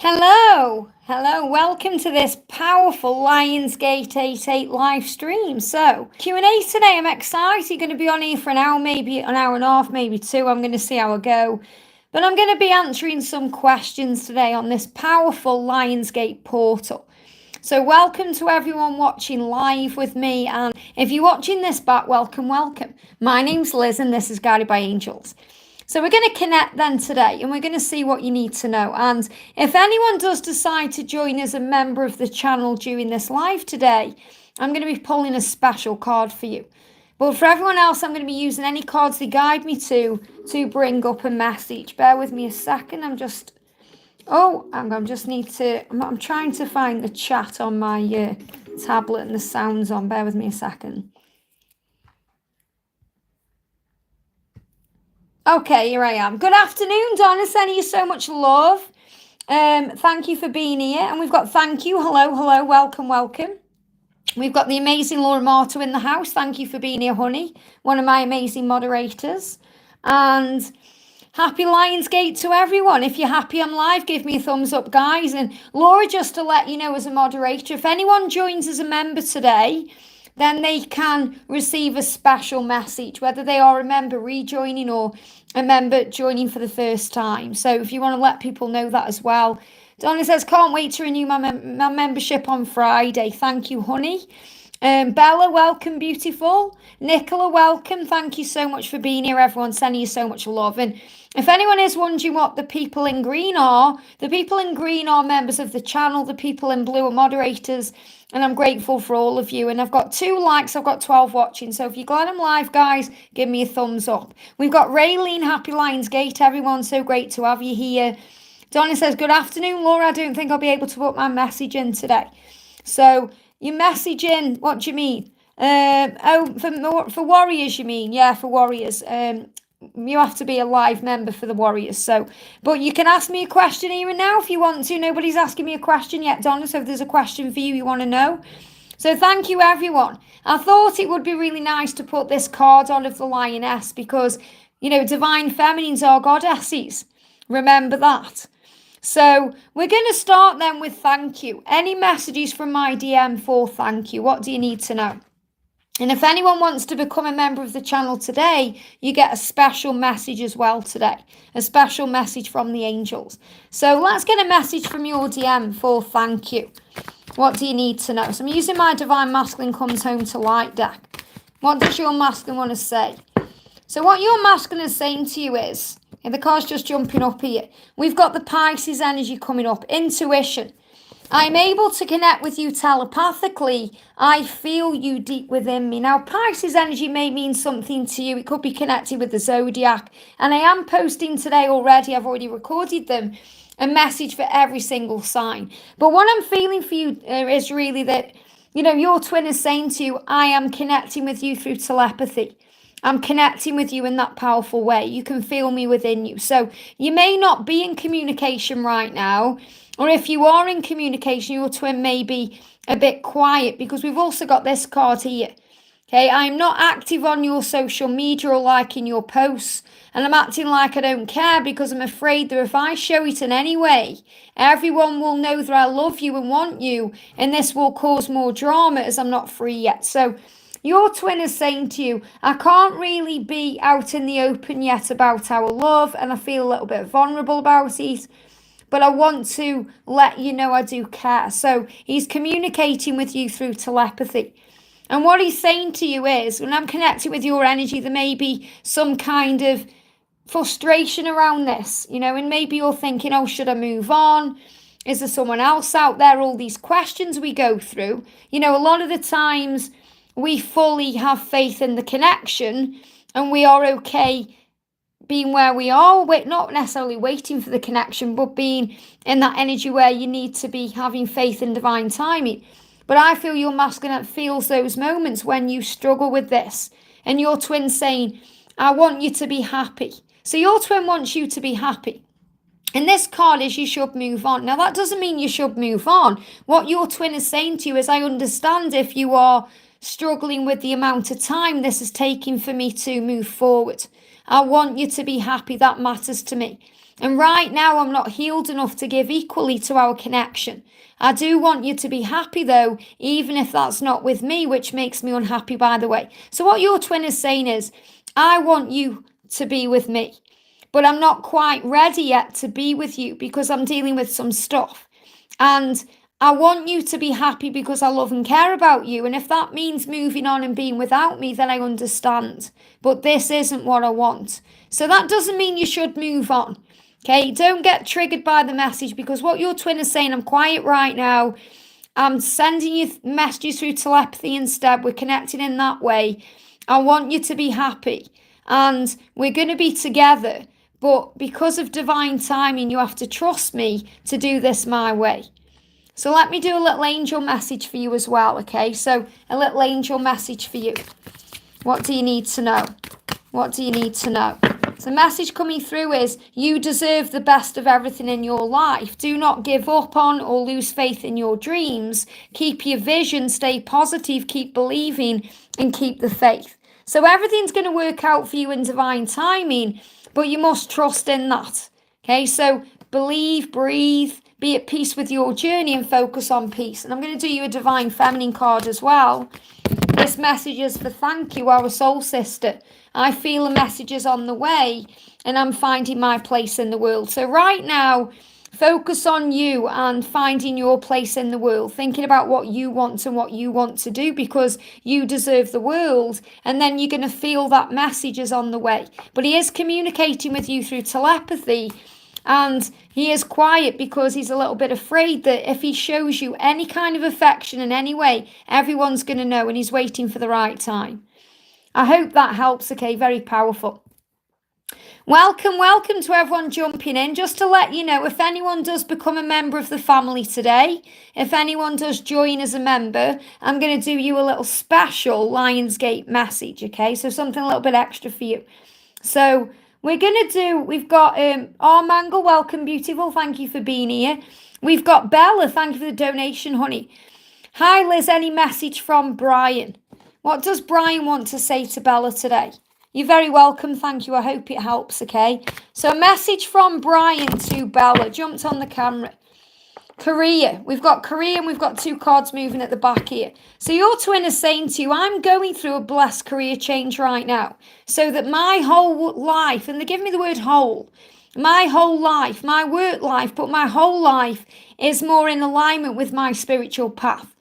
Hello, welcome to this powerful Lionsgate 88 live stream. So, Q&A today, I'm excited, going to be on here for an hour, maybe an hour and a half, maybe two, I'm going to see how I go. But I'm going to be answering some questions today on this powerful Lionsgate portal. So welcome to everyone watching live with me, and if you're watching this back, welcome. My name's Liz and this is Guided by Angels. So we're going to connect then today and we're going to see what you need to know. And if anyone does decide to join as a member of the channel during this live today, I'm going to be pulling a special card for you. But for everyone else, I'm going to be using any cards they guide me to bring up a message. Bear with me a second. I'm trying to find the chat on my tablet and the sound's on. Bear with me a second. Okay, here I am. Good afternoon, Donna. Sending you so much love. Thank you for being here. And we've got thank you. Hello. Welcome. We've got the amazing Laura Marto in the house. Thank you for being here, honey. One of my amazing moderators. And happy Lionsgate to everyone. If you're happy I'm live, give me a thumbs up, guys. And Laura, just to let you know as a moderator, if anyone joins as a member today, then they can receive a special message, whether they are a member rejoining or a member joining for the first time. So if you want to let people know that as well. Donna says, can't wait to renew my membership on Friday. Thank you, honey. Bella, welcome, beautiful. Nicola, welcome. Thank you so much for being here, everyone. Sending you so much love. And if anyone is wondering what the people in green are, the people in green are members of the channel. The people in blue are moderators. And I'm grateful for all of you. And I've got 2 likes. I've got 12 watching. So if you're glad I'm live, guys, give me a thumbs up. We've got Raylene, happy Lionsgate, everyone. So great to have you here. Donna says, good afternoon, Laura. I don't think I'll be able to put my message in today. So your message in, what do you mean? For warriors, you mean? Yeah, for warriors. You have to be a live member for the warriors. So, but you can ask me a question here and now if you want to. Nobody's asking me a question yet, Donna. So if there's a question for you want to know. So thank you, everyone. I thought it would be really nice to put this card on of the lioness because, divine feminines are goddesses. Remember that. So we're going to start then with thank you. Any messages from my DM for thank you? What do you need to know? And if anyone wants to become a member of the channel today, you get a special message as well today. A special message from the angels. So let's get a message from your DM for thank you. What do you need to know? So I'm using my Divine Masculine Comes Home to Light deck. What does your masculine want to say? So what your masculine is saying to you is, and the card's just jumping up here, we've got the Pisces energy coming up, intuition. I'm able to connect with you telepathically. I feel you deep within me. Now, Pisces energy may mean something to you. It could be connected with the zodiac. And I am posting today already, I've already recorded them, a message for every single sign. But what I'm feeling for you is really that, your twin is saying to you, I am connecting with you through telepathy. I'm connecting with you in that powerful way. You can feel me within you. So you may not be in communication right now. Or if you are in communication, your twin may be a bit quiet because we've also got this card here. Okay, I'm not active on your social media or liking your posts. And I'm acting like I don't care because I'm afraid that if I show it in any way, everyone will know that I love you and want you. And this will cause more drama as I'm not free yet. So your twin is saying to you, I can't really be out in the open yet about our love. And I feel a little bit vulnerable about it. But I want to let you know I do care. So he's communicating with you through telepathy. And what he's saying to you is, when I'm connected with your energy, there may be some kind of frustration around this, and maybe you're thinking, oh, should I move on? Is there someone else out there? All these questions we go through. A lot of the times we fully have faith in the connection and we are okay being where we are, not necessarily waiting for the connection, but being in that energy where you need to be having faith in divine timing. But I feel your masculine feels those moments when you struggle with this and your twin saying, I want you to be happy. So your twin wants you to be happy. And this card is you should move on. Now that doesn't mean you should move on. What your twin is saying to you is, I understand if you are struggling with the amount of time this is taking for me to move forward. I want you to be happy. That matters to me. And right now, I'm not healed enough to give equally to our connection. I do want you to be happy, though, even if that's not with me, which makes me unhappy, by the way. So what your twin is saying is, I want you to be with me, but I'm not quite ready yet to be with you because I'm dealing with some stuff. And I want you to be happy because I love and care about you. And if that means moving on and being without me, then I understand. But this isn't what I want. So that doesn't mean you should move on. Okay, don't get triggered by the message, because what your twin is saying, I'm quiet right now. I'm sending you messages through telepathy instead. We're connecting in that way. I want you to be happy. And we're going to be together. But because of divine timing, you have to trust me to do this my way. So let me do a little angel message for you as well, okay? So a little angel message for you. What do you need to know? What do you need to know? So the message coming through is, you deserve the best of everything in your life. Do not give up on or lose faith in your dreams. Keep your vision, stay positive, keep believing, and keep the faith. So everything's going to work out for you in divine timing, but you must trust in that. Okay, so believe, breathe, be at peace with your journey, and focus on peace. And I'm going to do you a divine feminine card as well. This message is for thank you, our soul sister. I feel a message is on the way, and I'm finding my place in the world. So right now, focus on you and finding your place in the world, thinking about what you want and what you want to do, because you deserve the world. And then you're going to feel that message is on the way. But he is communicating with you through telepathy, and he is quiet because he's a little bit afraid that if he shows you any kind of affection in any way, everyone's going to know, and he's waiting for the right time. I hope that helps, okay? Very powerful. Welcome to everyone jumping in. Just to let you know, if anyone does become a member of the family today, if anyone does join as a member, I'm going to do you a little special Lionsgate message, okay? So something a little bit extra for you. So we've got Amanga, welcome, beautiful. Thank you for being here. We've got Bella, thank you for the donation, honey. Hi, Liz, any message from Brian? What does Brian want to say to Bella today? You're very welcome, thank you. I hope it helps, okay? So a message from Brian to Bella. Jumped on the camera. Career. We've got career, and we've got two cards moving at the back here. So your twin is saying to you, I'm going through a blessed career change right now, so that my whole life, and they give me the word whole, my whole life, my work life, but my whole life is more in alignment with my spiritual path.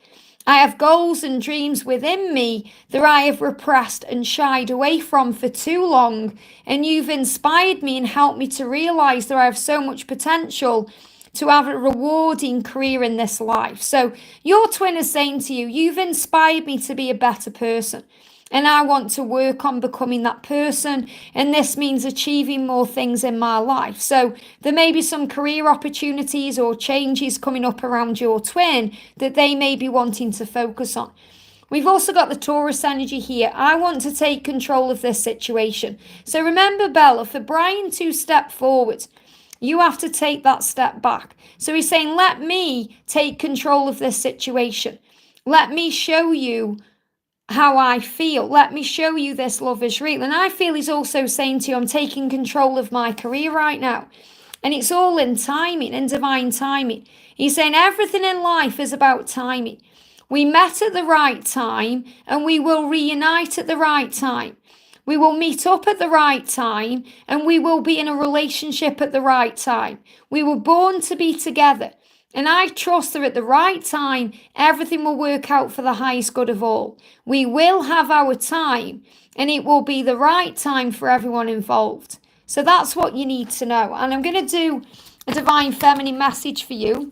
I have goals and dreams within me that I have repressed and shied away from for too long. And you've inspired me and helped me to realize that I have so much potential to have a rewarding career in this life. So your twin is saying to you, you've inspired me to be a better person. And I want to work on becoming that person. And this means achieving more things in my life. So there may be some career opportunities or changes coming up around your twin that they may be wanting to focus on. We've also got the Taurus energy here. I want to take control of this situation. So remember, Bella, for Brian to step forward, you have to take that step back. So he's saying, let me take control of this situation. Let me show you how I feel. Let me show you this love is real. And I feel he's also saying to you, I'm taking control of my career right now. And it's all in timing, in divine timing. He's saying everything in life is about timing. We met at the right time, and we will reunite at the right time. We will meet up at the right time, and we will be in a relationship at the right time. We were born to be together. And I trust that at the right time, everything will work out for the highest good of all. We will have our time, and it will be the right time for everyone involved. So that's what you need to know. And I'm going to do a divine feminine message for you.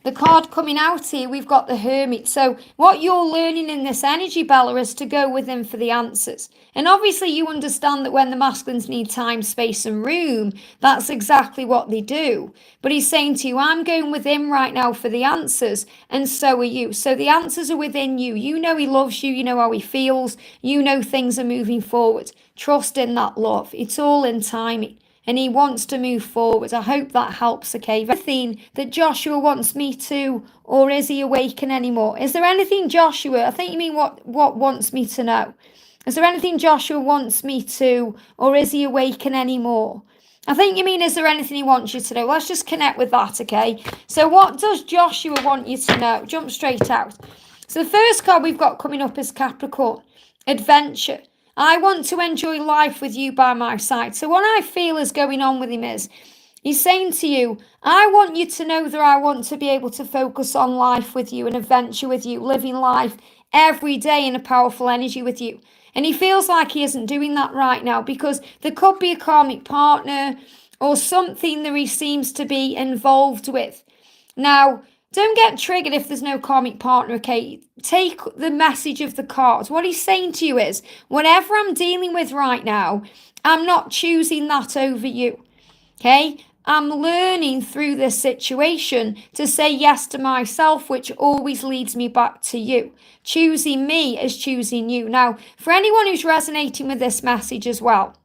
The card coming out here, we've got the Hermit. So what you're learning in this energy, Bella, is to go within for the answers. And obviously you understand that when the masculines need time, space and room, that's exactly what they do. But he's saying to you, I'm going within right now for the answers, and so are you. So the answers are within you. You know he loves you. You know how he feels. You know things are moving forward. Trust in that love. It's all in timing. And he wants to move forward. I hope that helps, okay? Anything that Joshua wants me to, or is he awakened anymore? Is there anything, Joshua? I think you mean what wants me to know. Is there anything Joshua wants me to, or is he awaken anymore? I think you mean, is there anything he wants you to know? Let's just connect with that, okay? So what does Joshua want you to know? Jump straight out. So the first card we've got coming up is Capricorn, adventure. I want to enjoy life with you by my side. So what I feel is going on with him is, he's saying to you, I want you to know that I want to be able to focus on life with you and adventure with you, living life every day in a powerful energy with you. And he feels like he isn't doing that right now because there could be a karmic partner or something that he seems to be involved with. Now, don't get triggered if there's no karmic partner, okay? Take the message of the cards. What he's saying to you is, whatever I'm dealing with right now, I'm not choosing that over you, okay? I'm learning through this situation to say yes to myself, which always leads me back to you. Choosing me is choosing you. Now, for anyone who's resonating with this message as well,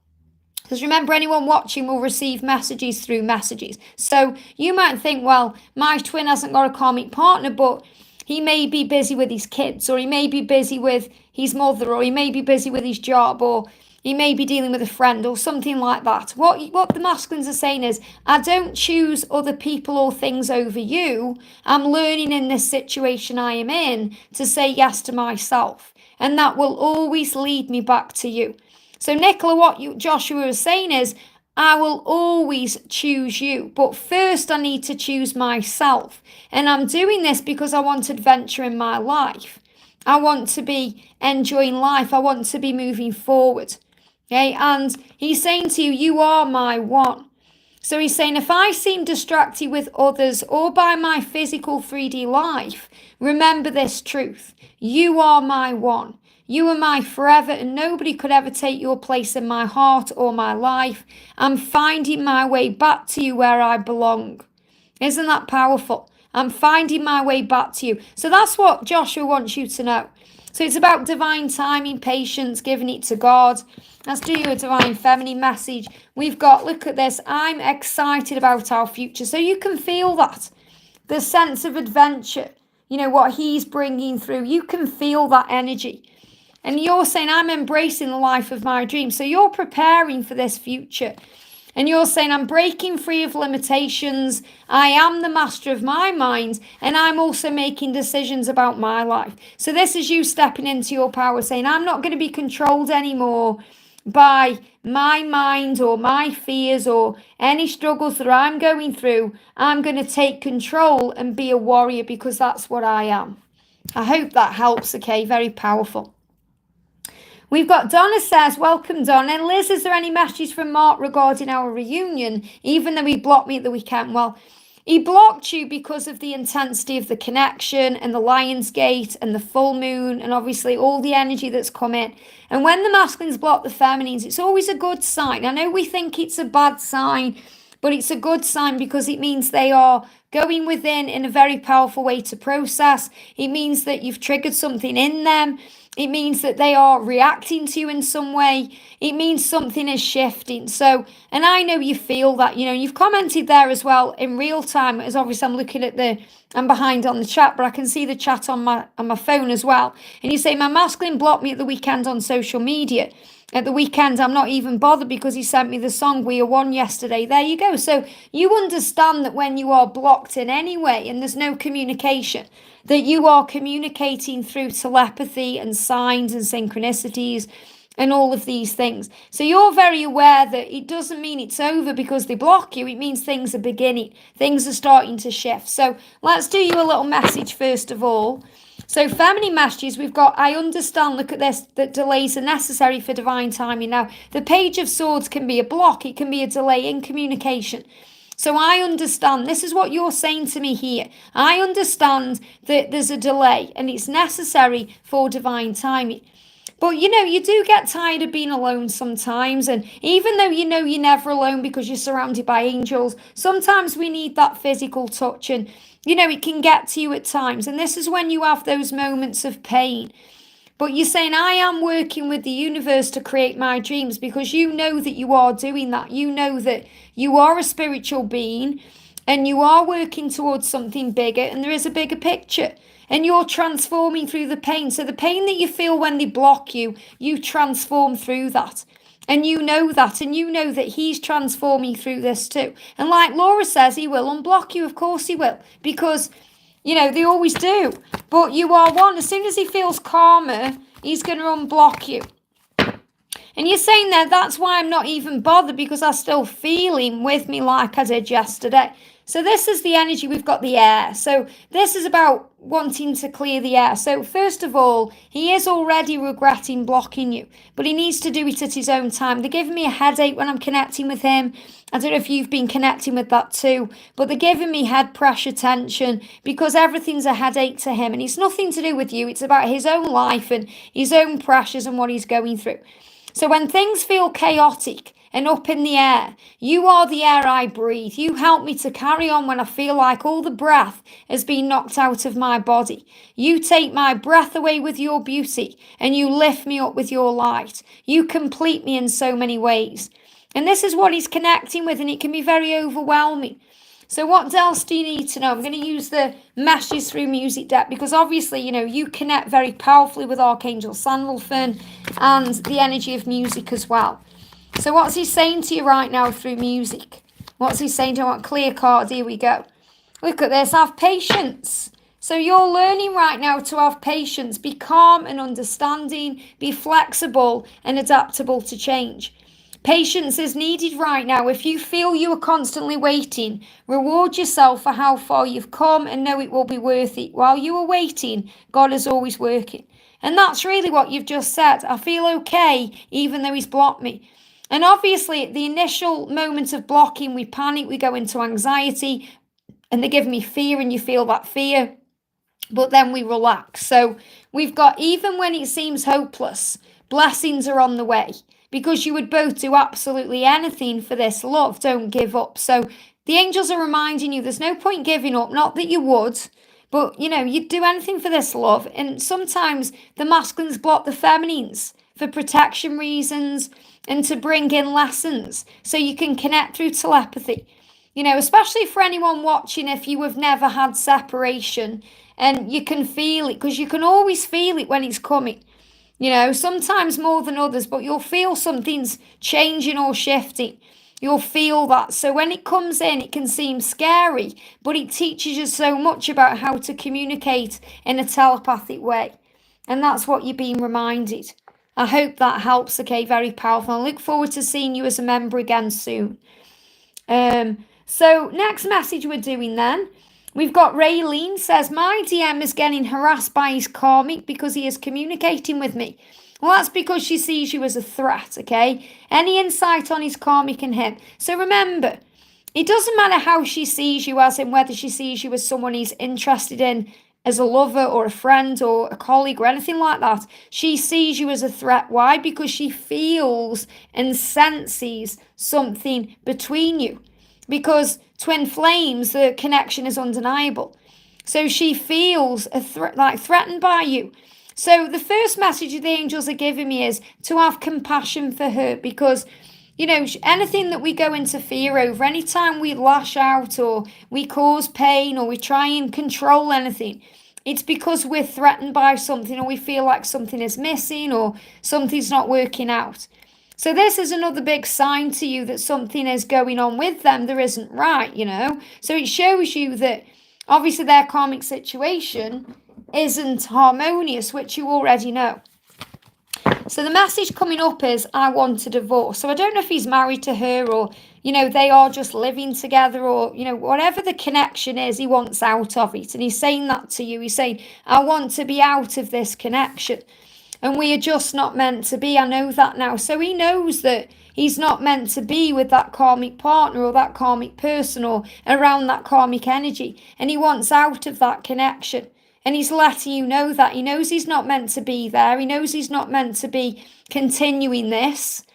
because remember, anyone watching will receive messages through messages. So you might think, well, my twin hasn't got a karmic partner, but he may be busy with his kids, or he may be busy with his mother, or he may be busy with his job, or he may be dealing with a friend or something like that. What the masculines are saying is, I don't choose other people or things over you. I'm learning in this situation I am in to say yes to myself. And that will always lead me back to you. So Nicola, what Joshua is saying is, I will always choose you. But first I need to choose myself. And I'm doing this because I want adventure in my life. I want to be enjoying life. I want to be moving forward. Okay, and he's saying to you, you are my one. So he's saying, if I seem distracted with others or by my physical 3D life, remember this truth. You are my one. You are my forever, and nobody could ever take your place in my heart or my life. I'm finding my way back to you where I belong. Isn't that powerful? I'm finding my way back to you. So that's what Joshua wants you to know. So it's about divine timing, patience, giving it to God. Let's do you a divine feminine message. We've got, look at this, I'm excited about our future. So you can feel that, the sense of adventure, you know, what he's bringing through. You can feel that energy. And you're saying, I'm embracing the life of my dreams. So you're preparing for this future. And you're saying, I'm breaking free of limitations. I am the master of my mind. And I'm also making decisions about my life. So this is you stepping into your power, saying, I'm not going to be controlled anymore by my mind or my fears or any struggles that I'm going through. I'm going to take control and be a warrior because that's what I am. I hope that helps, okay? Very powerful. We've got Donna says, welcome Donna. And Liz, is there any messages from Mark regarding our reunion, even though he blocked me at the weekend? Well, he blocked you because of the intensity of the connection and the Lionsgate and the full moon and obviously all the energy that's come in. And when the masculines block the feminines, it's always a good sign. I know we think it's a bad sign, but it's a good sign because it means they are going within in a very powerful way to process. It means that you've triggered something in them. It means that they are reacting to you in some way. It means something is shifting. So, and I know you feel that, you know, you've commented there as well in real time, as obviously I'm looking at I'm behind on the chat, but I can see the chat on my phone as well. And you say, my masculine blocked me at the weekend on social media. At the weekend, I'm not even bothered because he sent me the song We Are One yesterday. There you go. So you understand that when you are blocked in any way and there's no communication, that you are communicating through telepathy and signs and synchronicities and all of these things. So you're very aware that it doesn't mean it's over because they block you. It means things are beginning. Things are starting to shift. So let's do you a little message first of all. So feminine messages, we've got, I understand, look at this, that delays are necessary for divine timing. Now, the Page of Swords can be a block. It can be a delay in communication. So I understand, this is what you're saying to me here. I understand that there's a delay and it's necessary for divine timing. But, you know, you do get tired of being alone sometimes. And even though you know you're never alone because you're surrounded by angels, sometimes we need that physical touch. And, you know, it can get to you at times. And this is when you have those moments of pain. But you're saying, I am working with the universe to create my dreams because you know that you are doing that. You know that you are a spiritual being and you are working towards something bigger, and there is a bigger picture, and you're transforming through the pain. So the pain that you feel when they block you, you transform through that. And you know that, and you know that he's transforming through this too. And like Laura says, he will unblock you. Of course he will, because, you know, they always do. But you are one. As soon as he feels calmer, he's going to unblock you. And you're saying that's why I'm not even bothered, because I still feel him with me like I did yesterday. So this is the energy. We've got the air. So this is about wanting to clear the air. So first of all, he is already regretting blocking you, but he needs to do it at his own time. They're giving me a headache when I'm connecting with him. I don't know if you've been connecting with that too, but they're giving me head pressure, tension, because everything's a headache to him. And it's nothing to do with you. It's about his own life and his own pressures and what he's going through. So when things feel chaotic and up in the air, you are the air I breathe. You help me to carry on when I feel like all the breath has been knocked out of my body. You take my breath away with your beauty, and you lift me up with your light. You complete me in so many ways. And this is what he's connecting with, and it can be very overwhelming. So what else do you need to know? I'm going to use the messages through music deck, because obviously, you know, you connect very powerfully with Archangel Sandalphon and the energy of music as well. So what's he saying to you right now through music? What's he saying to you? I want clear card. Here we go. Look at this. Have patience. So you're learning right now to have patience. Be calm and understanding. Be flexible and adaptable to change. Patience is needed right now. If you feel you are constantly waiting, reward yourself for how far you've come and know it will be worth it. While you are waiting, God is always working. And that's really what you've just said. I feel okay, even though he's blocked me. And obviously, at the initial moment of blocking, we panic, we go into anxiety, and they give me fear, and you feel that fear. But then we relax. So we've got, even when it seems hopeless, blessings are on the way. Because you would both do absolutely anything for this love. Don't give up. So the angels are reminding you there's no point giving up. Not that you would, but, you know, you'd do anything for this love. And sometimes the masculines block the feminines for protection reasons and to bring in lessons so you can connect through telepathy. You know, especially for anyone watching, if you have never had separation and you can feel it, because you can always feel it when it's coming. You know, sometimes more than others, but you'll feel something's changing or shifting. You'll feel that. So when it comes in, it can seem scary, but it teaches you so much about how to communicate in a telepathic way. And that's what you're being reminded. I hope that helps, okay? Very powerful. I look forward to seeing you as a member again soon. So next message we're doing then. We've got Raylene says, my DM is getting harassed by his karmic because he is communicating with me. Well, that's because she sees you as a threat, okay? Any insight on his karmic and him? So remember, it doesn't matter how she sees you, as in whether she sees you as someone he's interested in as a lover or a friend or a colleague or anything like that. She sees you as a threat. Why? Because she feels and senses something between you. Because twin flames, the connection is undeniable. So she feels like threatened by you. So the first message the angels are giving me is to have compassion for her, because, you know, anything that we go into fear over, anytime we lash out or we cause pain or we try and control anything, it's because we're threatened by something, or we feel like something is missing or something's not working out. So this is another big sign to you that something is going on with them that isn't right, you know. So it shows you that obviously their karmic situation isn't harmonious, which you already know. So the message coming up is, I want a divorce. So I don't know if he's married to her, or, you know, they are just living together, or, you know, whatever the connection is, he wants out of it. And he's saying that to you. He's saying, I want to be out of this connection. And we are just not meant to be. I know that now. So he knows that he's not meant to be with that karmic partner or that karmic person or around that karmic energy. And he wants out of that connection. And he's letting you know that. He knows he's not meant to be there. He knows he's not meant to be continuing this.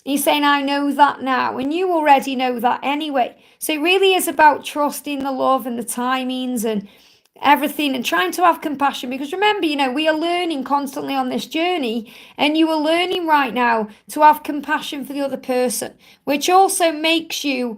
He's saying, I know that now. And you already know that anyway. So it really is about trusting the love and the timings and everything, and trying to have compassion, because remember, you know, we are learning constantly on this journey, and you are learning right now to have compassion for the other person, which also makes you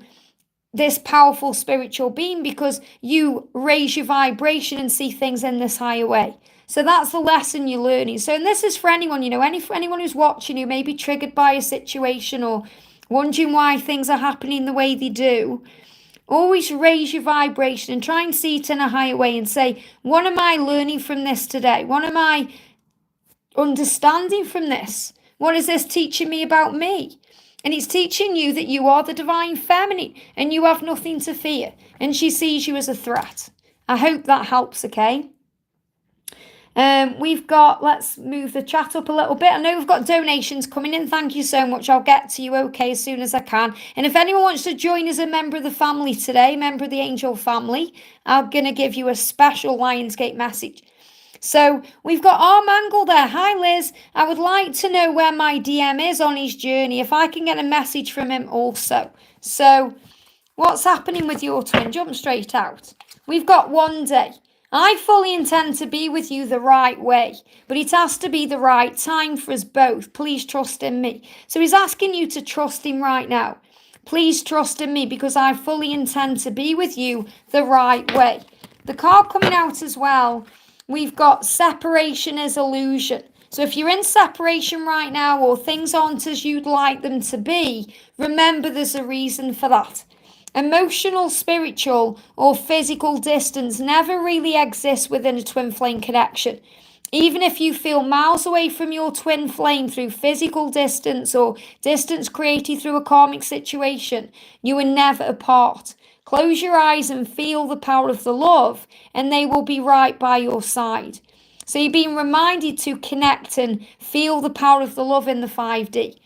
this powerful spiritual being because you raise your vibration and see things in this higher way. So that's the lesson you're learning. So, and this is for anyone, anyone who's watching who may be triggered by a situation or wondering why things are happening the way they do. Always raise your vibration and try and see it in a higher way and say, what am I learning from this today? What am I understanding from this? What is this teaching me about me? And it's teaching you that you are the divine feminine and you have nothing to fear. And she sees you as a threat. I hope that helps, okay? Let's move the chat up a little bit. I know we've got donations coming in. Thank you so much. I'll get to you, okay, as soon as I can. And if anyone wants to join as a member of the family today, member of the angel family, I'm going to give you a special Lionsgate message. So we've got Amanga there. Hi, Liz. I would like to know where my DM is on his journey, if I can get a message from him also. So what's happening with your twin? Jump straight out. We've got one day. I fully intend to be with you the right way, but it has to be the right time for us both. Please trust in me. So he's asking you to trust him right now. Please trust in me because I fully intend to be with you the right way. The card coming out as well, we've got separation is illusion. So if you're in separation right now or things aren't as you'd like them to be, remember there's a reason for that. Emotional, spiritual, or physical distance never really exists within a twin flame connection. Even if you feel miles away from your twin flame through physical distance or distance created through a karmic situation, you are never apart. Close your eyes and feel the power of the love, and they will be right by your side. So you're being reminded to connect and feel the power of the love in the 5D.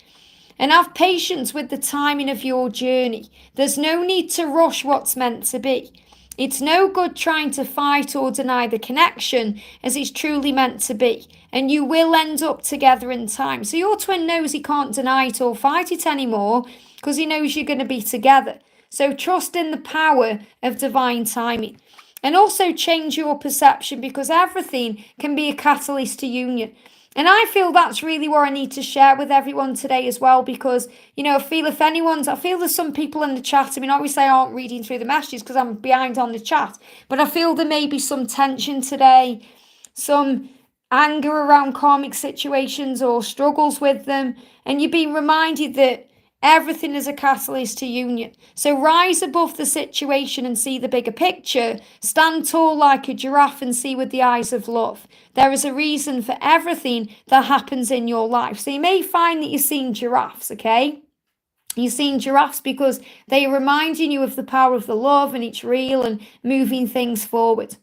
And have patience with the timing of your journey. There's no need to rush what's meant to be. It's no good trying to fight or deny the connection as it's truly meant to be. And you will end up together in time. So your twin knows he can't deny it or fight it anymore because he knows you're going to be together. So trust in the power of divine timing. And also change your perception because everything can be a catalyst to union. And I feel that's really what I need to share with everyone today as well, because, I feel there's some people in the chat. I mean, obviously I aren't reading through the messages because I'm behind on the chat, but I feel there may be some tension today, some anger around karmic situations or struggles with them. And you're being reminded that everything is a catalyst to union. So rise above the situation and see the bigger picture. Stand tall like a giraffe and see with the eyes of love. There is a reason for everything that happens in your life. So you may find that you're seeing giraffes, okay? You're seeing giraffes because they are reminding you of the power of the love and it's real and moving things forward.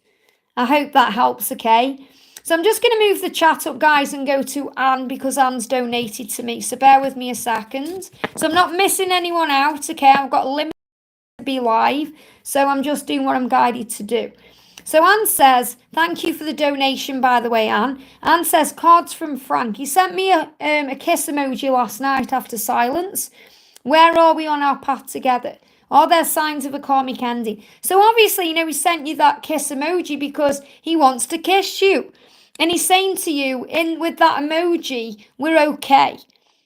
I hope that helps, okay? So I'm just going to move the chat up, guys, and go to Anne because Anne's donated to me. So bear with me a second. So I'm not missing anyone out, okay? I've got a limit to be live. So I'm just doing what I'm guided to do. So Anne says, thank you for the donation, by the way, Anne. Anne says, cards from Frank. He sent me a kiss emoji last night after silence. Where are we on our path together? Are there signs of a karmic ending? So obviously, he sent you that kiss emoji because he wants to kiss you. And he's saying to you, with that emoji, we're okay.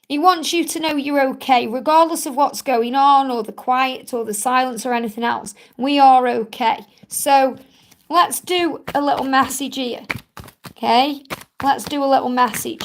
He wants you to know you're okay, regardless of what's going on or the quiet or the silence or anything else. We are okay. So let's do a little message here. Okay, let's do a little message.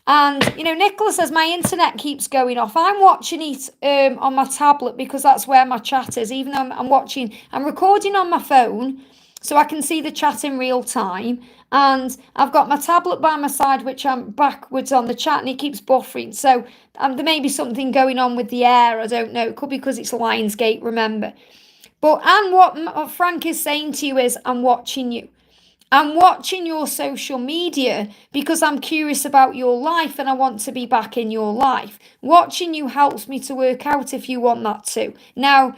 And, Nicola says, my internet keeps going off. I'm watching it on my tablet because that's where my chat is. Even though I'm recording on my phone so I can see the chat in real time. And I've got my tablet by my side, which I'm backwards on the chat, and it keeps buffering. So there may be something going on with the air. I don't know. It could be because it's Lionsgate, remember. But Anne, what Frank is saying to you is, I'm watching you. I'm watching your social media because I'm curious about your life and I want to be back in your life. Watching you helps me to work out if you want that too. Now,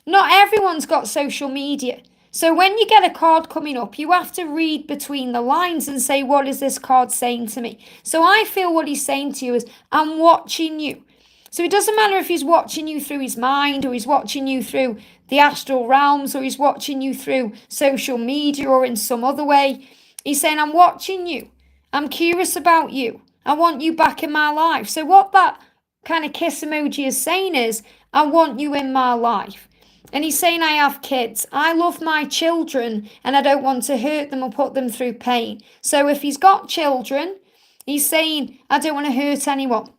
not everyone's got social media. So when you get a card coming up, you have to read between the lines and say, what is this card saying to me? So I feel what he's saying to you is, I'm watching you. So it doesn't matter if he's watching you through his mind or he's watching you through the astral realms or he's watching you through social media or in some other way. He's saying, I'm watching you. I'm curious about you. I want you back in my life. So what that kind of kiss emoji is saying is, I want you in my life. And he's saying, I have kids. I love my children and I don't want to hurt them or put them through pain. So if he's got children, he's saying, I don't want to hurt anyone.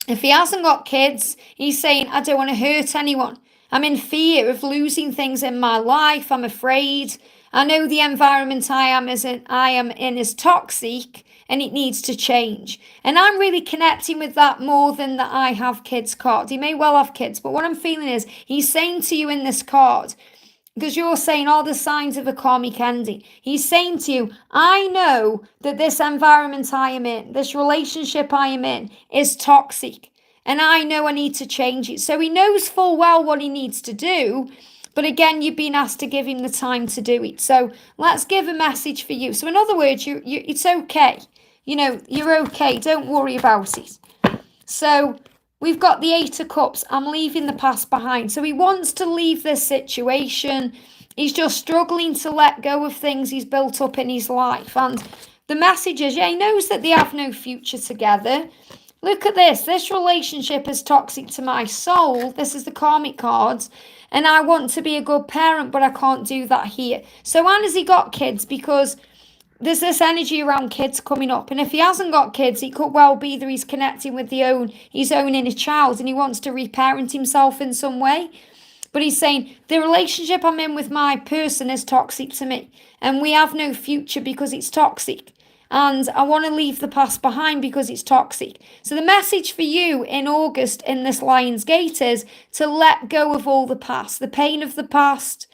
If he hasn't got kids, he's saying, I don't want to hurt anyone. I'm in fear of losing things in my life. I'm afraid. I know the environment I am in is toxic and it needs to change. And I'm really connecting with that more than the I have kids card. He may well have kids, but what I'm feeling is he's saying to you in this card, because you're saying all the signs of a karmic ending. He's saying to you, I know that this environment I am in, this relationship I am in, is toxic. And I know I need to change it. So he knows full well what he needs to do. But again, you've been asked to give him the time to do it. So let's give a message for you. So in other words, it's okay. You know, you're okay. Don't worry about it. So we've got the Eight of Cups. I'm leaving the past behind. So he wants to leave this situation. He's just struggling to let go of things he's built up in his life. And the message is, yeah, he knows that they have no future together. Look at this. This relationship is toxic to my soul. This is the karmic cards. And I want to be a good parent, but I can't do that here. So when has he got kids? Because there's this energy around kids coming up. And if he hasn't got kids, it could well be that he's connecting with his own inner child and he wants to reparent himself in some way. But he's saying, the relationship I'm in with my person is toxic to me. And we have no future because it's toxic. And I want to leave the past behind because it's toxic. So the message for you in August in this Lionsgate is to let go of all the past, the pain of the past,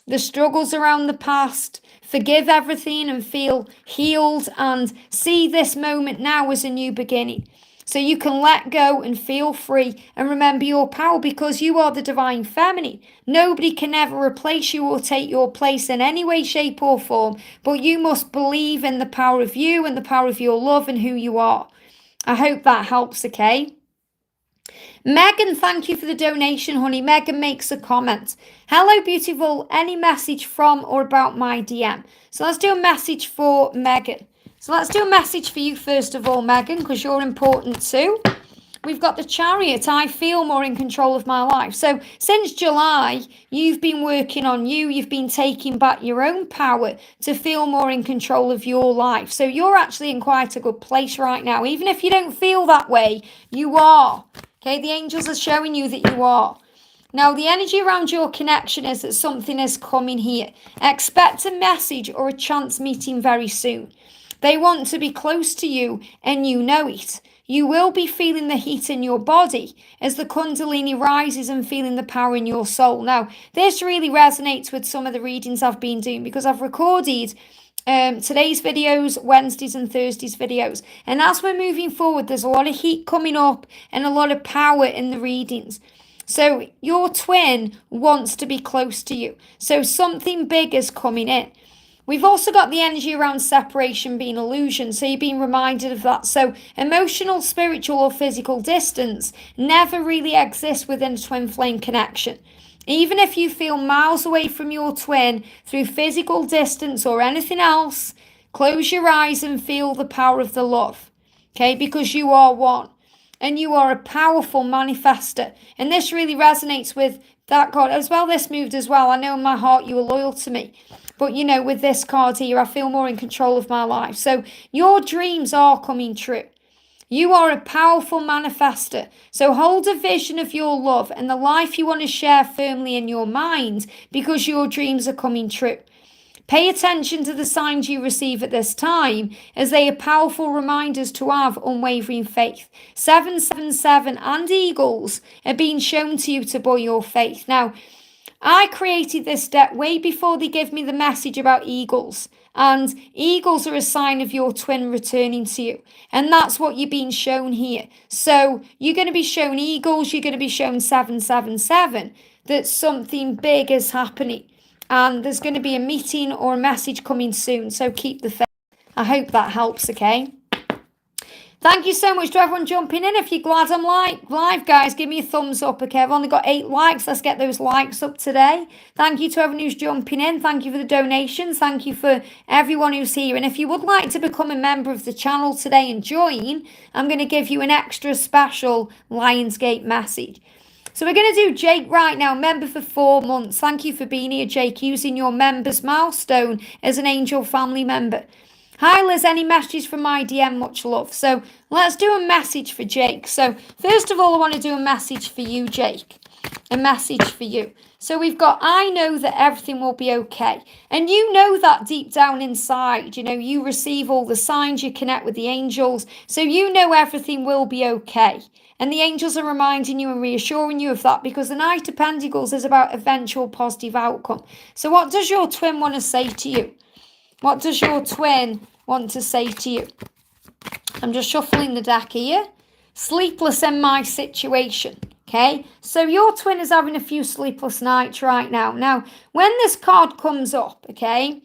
the struggles around the past, forgive everything and feel healed and see this moment now as a new beginning. So you can let go and feel free and remember your power because you are the divine feminine. Nobody can ever replace you or take your place in any way, shape or form, but you must believe in the power of you and the power of your love and who you are. I hope that helps, okay? Megan, thank you for the donation, honey. Megan makes a comment. Hello, beautiful. Any message from or about my DM? So let's do a message for Megan. So let's do a message for you first of all, Megan, because you're important too. We've got the Chariot. I feel more in control of my life. So since July, you've been working on you. You've been taking back your own power to feel more in control of your life. So you're actually in quite a good place right now. Even if you don't feel that way, you are. Okay, the angels are showing you that you are. Now, the energy around your connection is that something is coming here. Expect a message or a chance meeting very soon. They want to be close to you and you know it. You will be feeling the heat in your body as the Kundalini rises and feeling the power in your soul. Now, this really resonates with some of the readings I've been doing because I've recorded today's videos, Wednesdays and Thursdays videos. And as we're moving forward, there's a lot of heat coming up and a lot of power in the readings. So your twin wants to be close to you. So something big is coming in. We've also got the energy around separation being illusion, so you're being reminded of that. So emotional, spiritual or physical distance never really exists within a twin flame connection. Even if you feel miles away from your twin through physical distance or anything else, close your eyes and feel the power of the love, okay? Because you are one and you are a powerful manifester. And this really resonates with that card as well. This moved as well. I know in my heart you are loyal to me. But, you know, with this card here, I feel more in control of my life. So your dreams are coming true. You are a powerful manifester. So hold a vision of your love and the life you want to share firmly in your mind because your dreams are coming true. Pay attention to the signs you receive at this time as they are powerful reminders to have unwavering faith. 777 and eagles are being shown to you to buoy your faith. Now, I created this deck way before they give me the message about eagles. And eagles are a sign of your twin returning to you. And that's what you're being shown here. So you're going to be shown eagles. You're going to be shown 777. That something big is happening. And there's going to be a meeting or a message coming soon. So keep the faith. I hope that helps, okay? Thank you so much to everyone jumping in. If you're glad I'm live, guys, give me a thumbs up, okay? I've only got 8 likes. Let's get those likes up today. Thank you to everyone who's jumping in. Thank you for the donations. Thank you for everyone who's here. And if you would like to become a member of the channel today and join, I'm going to give you an extra special Lionsgate message. So we're going to do Jake right now, member for 4 months. Thank you for being here, Jake, using your member's milestone as an angel family member. Hi, Liz, any messages from my DM? Much love. So let's do a message for Jake. So first of all, I want to do a message for you, Jake. A message for you. So we've got, I know that everything will be okay. And you know that deep down inside, you receive all the signs, you connect with the angels. So you know everything will be okay. And the angels are reminding you and reassuring you of that, because the Knight of Pentacles is about eventual positive outcome. So what does your twin want to say to you? What does your twin want to say to you? I'm just shuffling the deck here. Sleepless in my situation. Okay, so your twin is having a few sleepless nights right now. Now, when this card comes up, okay,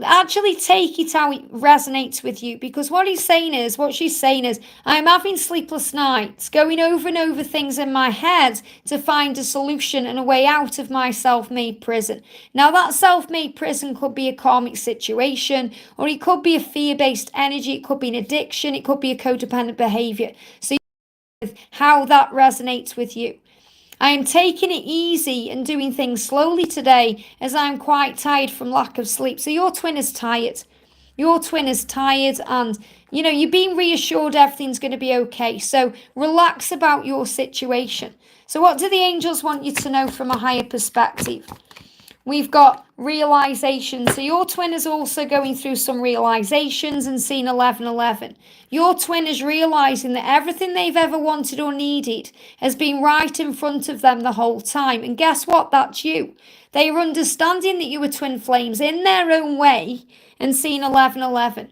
actually take it how it resonates with you, because what she's saying is, I'm having sleepless nights, going over and over things in my head to find a solution and a way out of my self-made prison. Now, that self-made prison could be a karmic situation, or it could be a fear-based energy, it could be an addiction, it could be a codependent behavior. So how that resonates with you. I am taking it easy and doing things slowly today, as I'm quite tired from lack of sleep. So your twin is tired. Your twin is tired, and you're being reassured everything's going to be okay. So relax about your situation. So what do the angels want you to know from a higher perspective? We've got realization. So your twin is also going through some realizations and seeing 1111. Your twin is realizing that everything they've ever wanted or needed has been right in front of them the whole time. And guess what? That's you. They are understanding that you are twin flames in their own way and seeing 1111.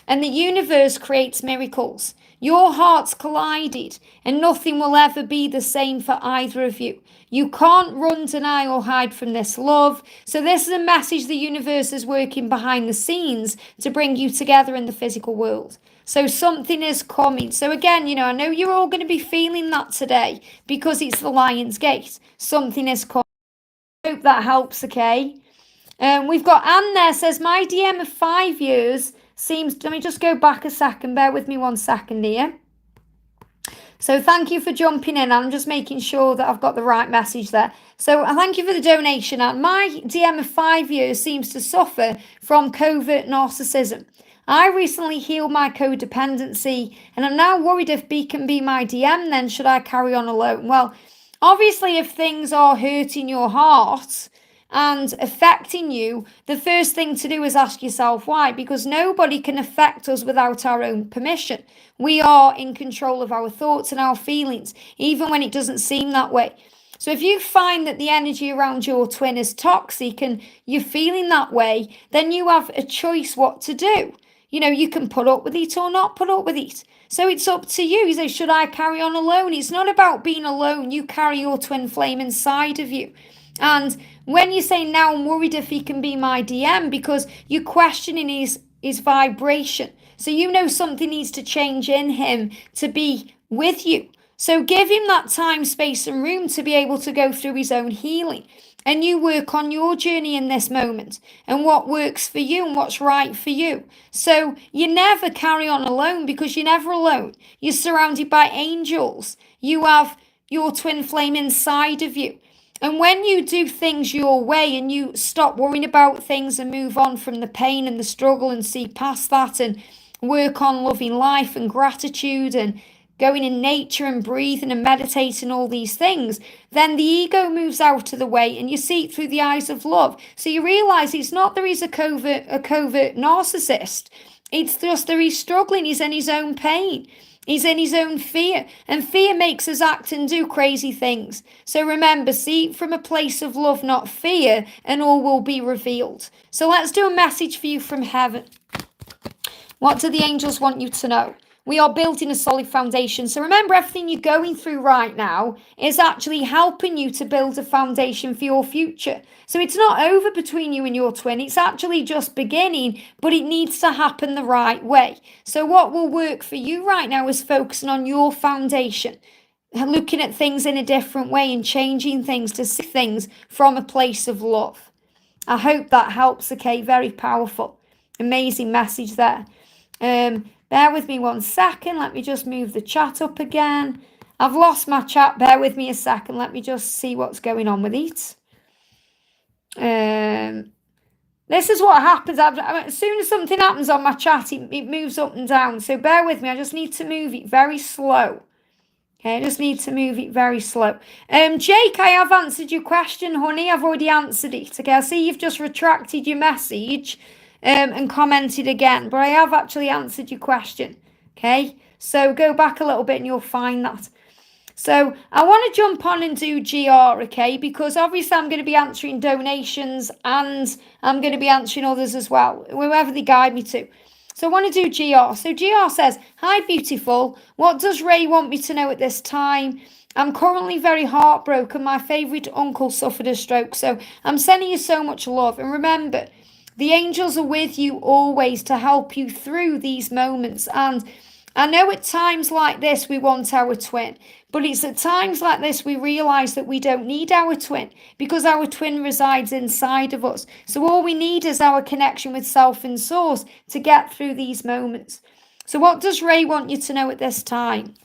And the universe creates miracles. Your hearts collided, and nothing will ever be the same for either of you. You can't run, deny, or hide from this love. So this is a message the universe is working behind the scenes to bring you together in the physical world. So something is coming. So again, I know you're all going to be feeling that today because it's the Lionsgate. Something is coming. I hope that helps, okay? We've got Anne there, says, my DM of 5 years seems... Let me just go back a second. Bear with me 1 second here. So thank you for jumping in. I'm just making sure that I've got the right message there. So thank you for the donation. And my DM of 5 years seems to suffer from covert narcissism. I recently healed my codependency, and I'm now worried if B can be my DM, then should I carry on alone? Well, obviously, if things are hurting your heart and affecting you, the first thing to do is ask yourself why, because nobody can affect us without our own permission. We are in control of our thoughts and our feelings, even when it doesn't seem that way. So if you find that the energy around your twin is toxic and you're feeling that way, then you have a choice what to do. You can put up with it or not put up with it. So it's up to you. You say, should I carry on alone? It's not about being alone. You carry your twin flame inside of you. And when you say, now I'm worried if he can be my DM, because you're questioning his vibration. So something needs to change in him to be with you. So give him that time, space and room to be able to go through his own healing. And you work on your journey in this moment and what works for you and what's right for you. So you never carry on alone, because you're never alone. You're surrounded by angels. You have your twin flame inside of you. And when you do things your way and you stop worrying about things and move on from the pain and the struggle and see past that and work on loving life and gratitude and going in nature and breathing and meditating, all these things, then the ego moves out of the way and you see it through the eyes of love. So you realize it's not that he's a covert narcissist. It's just that he's struggling. He's in his own pain. He's in his own fear. And fear makes us act and do crazy things. So remember, see it from a place of love, not fear, and all will be revealed. So let's do a message for you from heaven. What do the angels want you to know? We are building a solid foundation. So remember, everything you're going through right now is actually helping you to build a foundation for your future. So it's not over between you and your twin. It's actually just beginning, but it needs to happen the right way. So what will work for you right now is focusing on your foundation, looking at things in a different way and changing things to see things from a place of love. I hope that helps, okay? Very powerful. Amazing message there. Bear with me 1 second. Let me just move the chat up again. I've lost my chat. Bear with me a second. Let me just see what's going on with it. This is what happens. As soon as something happens on my chat, it moves up and down. So bear with me. I just need to move it very slow. Okay, I just need to move it very slow. Jake, I have answered your question, honey. I've already answered it. Okay, I see you've just retracted your message and commented again, but I have actually answered your question. Okay, so go back a little bit and you'll find that. So I want to jump on and do GR, okay, because obviously I'm going to be answering donations and I'm going to be answering others as well, wherever they guide me to. So I want to do GR. So GR says, hi, beautiful. What does Ray want me to know at this time? I'm currently very heartbroken. My favourite uncle suffered a stroke. So I'm sending you so much love. And remember, the angels are with you always to help you through these moments. And I know at times like this we want our twin, but it's at times like this we realise that we don't need our twin because our twin resides inside of us. So all we need is our connection with self and source to get through these moments. So what does Ray want you to know at this time?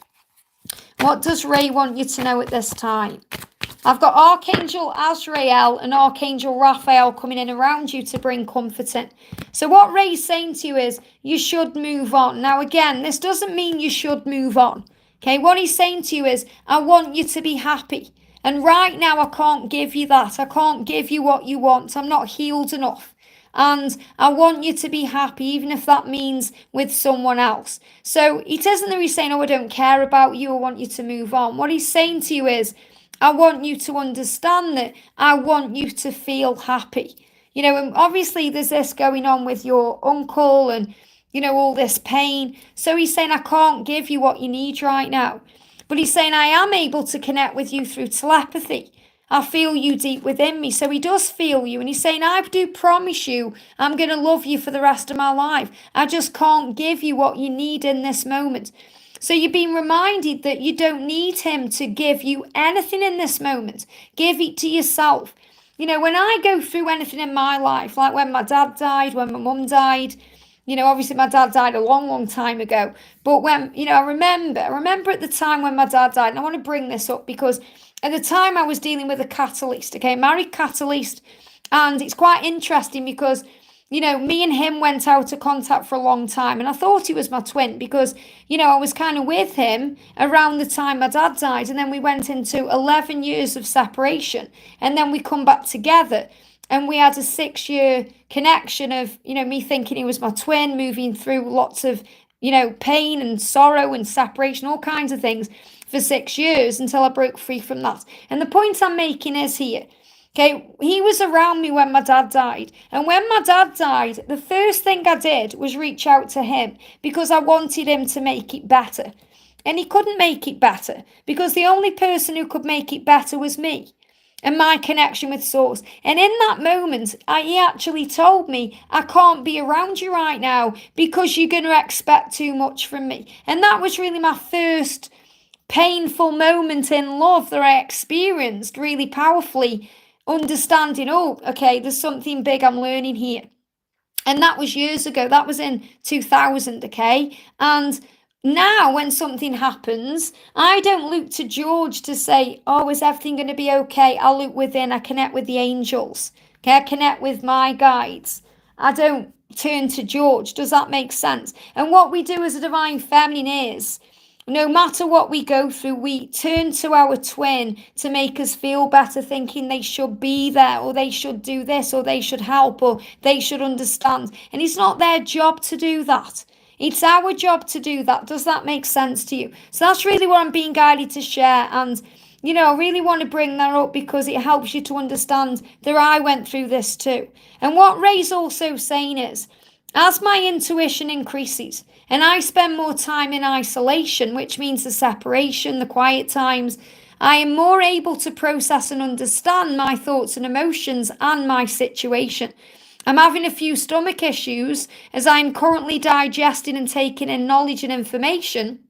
What does Ray want you to know at this time? I've got Archangel Azrael and Archangel Raphael coming in around you to bring comfort in. So what Ray's saying to you is you should move on. Now, again, this doesn't mean you should move on. Okay, what he's saying to you is I want you to be happy. And right now, I can't give you that. I can't give you what you want. I'm not healed enough. And I want you to be happy, even if that means with someone else. So it isn't that he's saying, oh, I don't care about you. I want you to move on. What he's saying to you is, I want you to understand that I want you to feel happy. You know, and obviously there's this going on with your uncle and, you know, all this pain. So he's saying, I can't give you what you need right now. But he's saying, I am able to connect with you through telepathy. I feel you deep within me. So he does feel you. And he's saying, I do promise you, I'm going to love you for the rest of my life. I just can't give you what you need in this moment. So you're being reminded that you don't need him to give you anything in this moment. Give it to yourself. You know, when I go through anything in my life, like when my dad died, when my mum died, you know, obviously my dad died a long, long time ago. But when, you know, I remember at the time when my dad died, and I want to bring this up because at the time I was dealing with a catalyst, okay, married catalyst. And it's quite interesting because, you know, me and him went out of contact for a long time. And I thought he was my twin because, you know, I was kind of with him around the time my dad died. And then we went into 11 years of separation. And then we come back together. And we had a 6-year connection of, you know, me thinking he was my twin, moving through lots of, you know, pain and sorrow and separation, all kinds of things for 6 years until I broke free from that. And the point I'm making is here. Okay, he was around me when my dad died. And when my dad died, the first thing I did was reach out to him because I wanted him to make it better. And he couldn't make it better because the only person who could make it better was me and my connection with Source. And in that moment, he actually told me, I can't be around you right now because you're going to expect too much from me. And that was really my first painful moment in love that I experienced really powerfully, understanding, oh, okay, there's something big I'm learning here. And that was years ago. That was in 2000, okay? And now when something happens, I don't look to George to say, oh, is everything going to be okay? I look within. I connect with the angels. Okay, I connect with my guides. I don't turn to George. Does that make sense? And what we do as a divine feminine is, no matter what we go through, we turn to our twin to make us feel better, thinking they should be there, or they should do this, or they should help, or they should understand. And it's not their job to do that. It's our job to do that. Does that make sense to you? So that's really what I'm being guided to share. And, you know, I really want to bring that up because it helps you to understand that I went through this too. And what Ray's also saying is, as my intuition increases and I spend more time in isolation, which means the separation, the quiet times, I am more able to process and understand my thoughts and emotions and my situation. I'm having a few stomach issues as I'm currently digesting and taking in knowledge and information.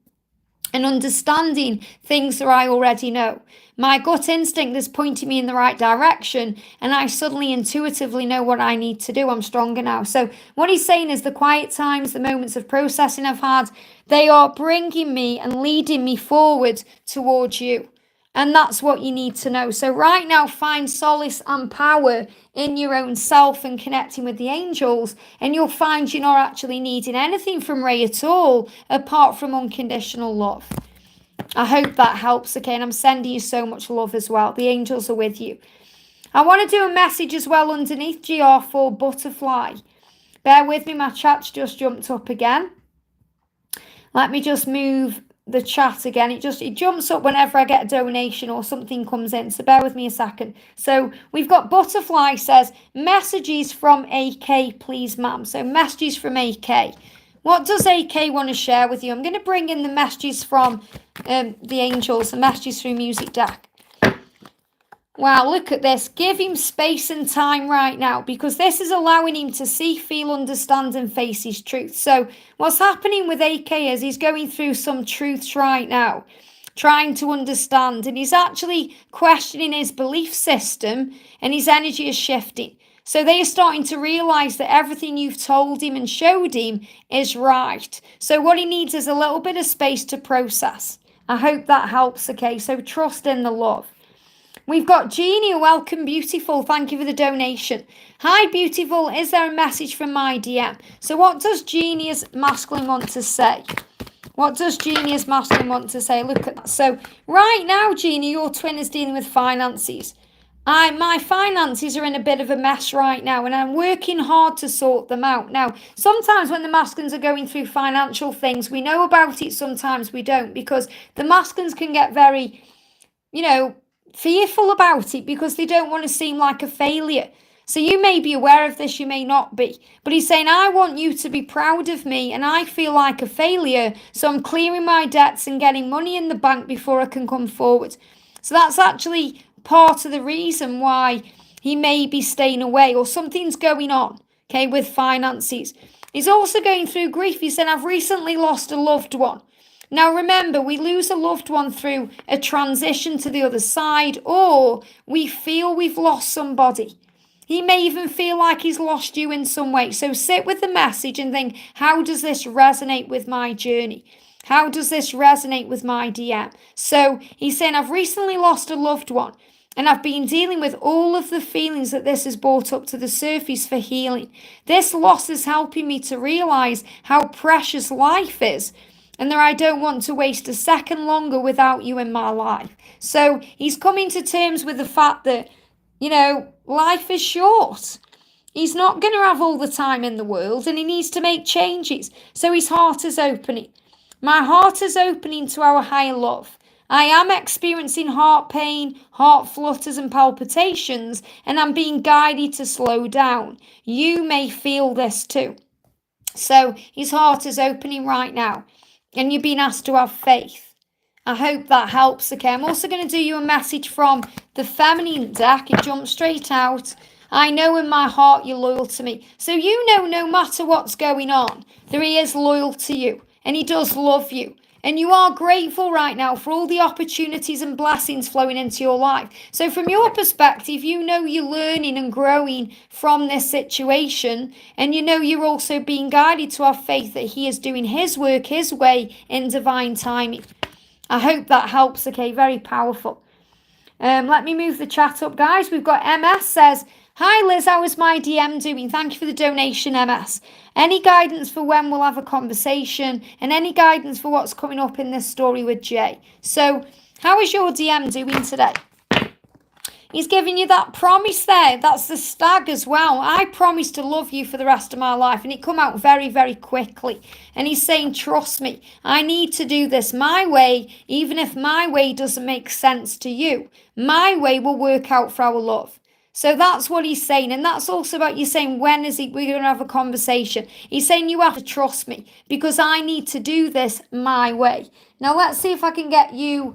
and understanding things that I already know. My gut instinct is pointing me in the right direction, and I suddenly intuitively know what I need to do. I'm stronger now. So what he's saying is the quiet times, the moments of processing I've had, they are bringing me and leading me forward towards you. And that's what you need to know. So right now, find solace and power in your own self and connecting with the angels. And you'll find you're not actually needing anything from Ray at all, apart from unconditional love. I hope that helps, okay? And I'm sending you so much love as well. The angels are with you. I want to do a message as well underneath GR for butterfly. Bear with me, my chat's just jumped up again. Let me just move the chat again. It jumps up whenever I get a donation or something comes in, so bear with me a second. So we've got Butterfly says, messages from AK, please, ma'am. So messages from AK. What does AK want to share with you? I'm going to bring in the messages from the angels, the messages through Music Deck. Wow, look at this. Give him space and time right now, because this is allowing him to see, feel, understand, and face his truth. So what's happening with AK is he's going through some truths right now, trying to understand, and he's actually questioning his belief system, and his energy is shifting. So they are starting to realize that everything you've told him and showed him is right. So what he needs is a little bit of space to process. I hope that helps, okay? So trust in the love. We've got Genie. Welcome, beautiful. Thank you for the donation. Hi, beautiful. Is there a message from my DM? So what does Genie's masculine want to say? What does Genie's masculine want to say? Look at that. So right now, Genie, your twin is dealing with finances. My finances are in a bit of a mess right now, and I'm working hard to sort them out. Now, sometimes when the masculines are going through financial things, we know about it, sometimes we don't, because the masculines can get very, fearful about it because they don't want to seem like a failure. So you may be aware of this, you may not be. But he's saying, I want you to be proud of me, and I feel like a failure, so I'm clearing my debts and getting money in the bank before I can come forward. So that's actually part of the reason why he may be staying away, or something's going on, okay, with finances. He's also going through grief. He said, I've recently lost a loved one. Now remember, we lose a loved one through a transition to the other side, or we feel we've lost somebody. He may even feel like he's lost you in some way. So sit with the message and think, how does this resonate with my journey? How does this resonate with my DM? So he's saying, I've recently lost a loved one, and I've been dealing with all of the feelings that this has brought up to the surface for healing. This loss is helping me to realize how precious life is, and that I don't want to waste a second longer without you in my life. So he's coming to terms with the fact that, life is short. He's not going to have all the time in the world, and he needs to make changes. So his heart is opening. My heart is opening to our higher love. I am experiencing heart pain, heart flutters and palpitations, and I'm being guided to slow down. You may feel this too. So his heart is opening right now, and you're being asked to have faith. I hope that helps, okay? I'm also going to do you a message from the feminine deck. It jumps straight out. I know in my heart you're loyal to me. So no matter what's going on, that he is loyal to you, and he does love you. And you are grateful right now for all the opportunities and blessings flowing into your life. So from your perspective, you're learning and growing from this situation. And you're also being guided to have faith that he is doing his work his way in divine timing. I hope that helps, okay? Very powerful. Let me move the chat up, guys. We've got MS says, hi Liz, how is my DM doing? Thank you for the donation, MS. Any guidance for when we'll have a conversation, and any guidance for what's coming up in this story with Jay? So how is your DM doing today? He's giving you that promise there. That's the stag as well. I promise to love you for the rest of my life. And it come out very, very quickly. And he's saying, trust me, I need to do this my way, even if my way doesn't make sense to you. My way will work out for our love. So that's what he's saying. And that's also about you saying, when is we're going to have a conversation? He's saying you have to trust me, because I need to do this my way. Now let's see if I can get you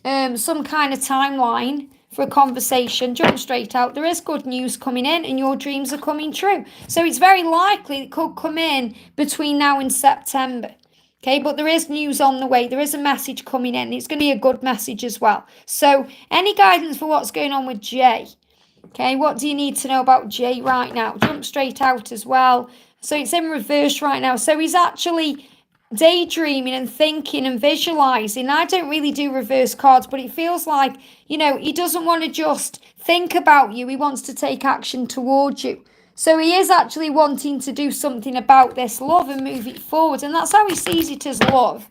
some kind of timeline for a conversation. Jump straight out. There is good news coming in, and your dreams are coming true. So it's very likely it could come in between now and September. Okay, but there is news on the way. There is a message coming in. It's going to be a good message as well. So any guidance for what's going on with Jay? Okay, what do you need to know about Jay right now? Jump straight out as well. So it's in reverse right now. So he's actually daydreaming and thinking and visualizing. I don't really do reverse cards, but it feels like, you know, he doesn't want to just think about you. He wants to take action towards you. So he is actually wanting to do something about this love and move it forward. And that's how he sees it as love.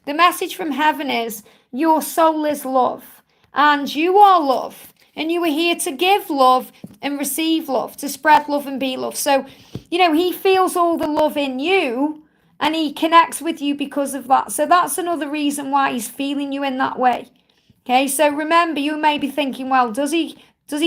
The message from heaven is your soul is love and you are love. And you are here to give love and receive love, to spread love and be love. So, you know, he feels all the love in you and he connects with you because of that. So that's another reason why he's feeling you in that way. Okay, so remember, you may be thinking, well, does he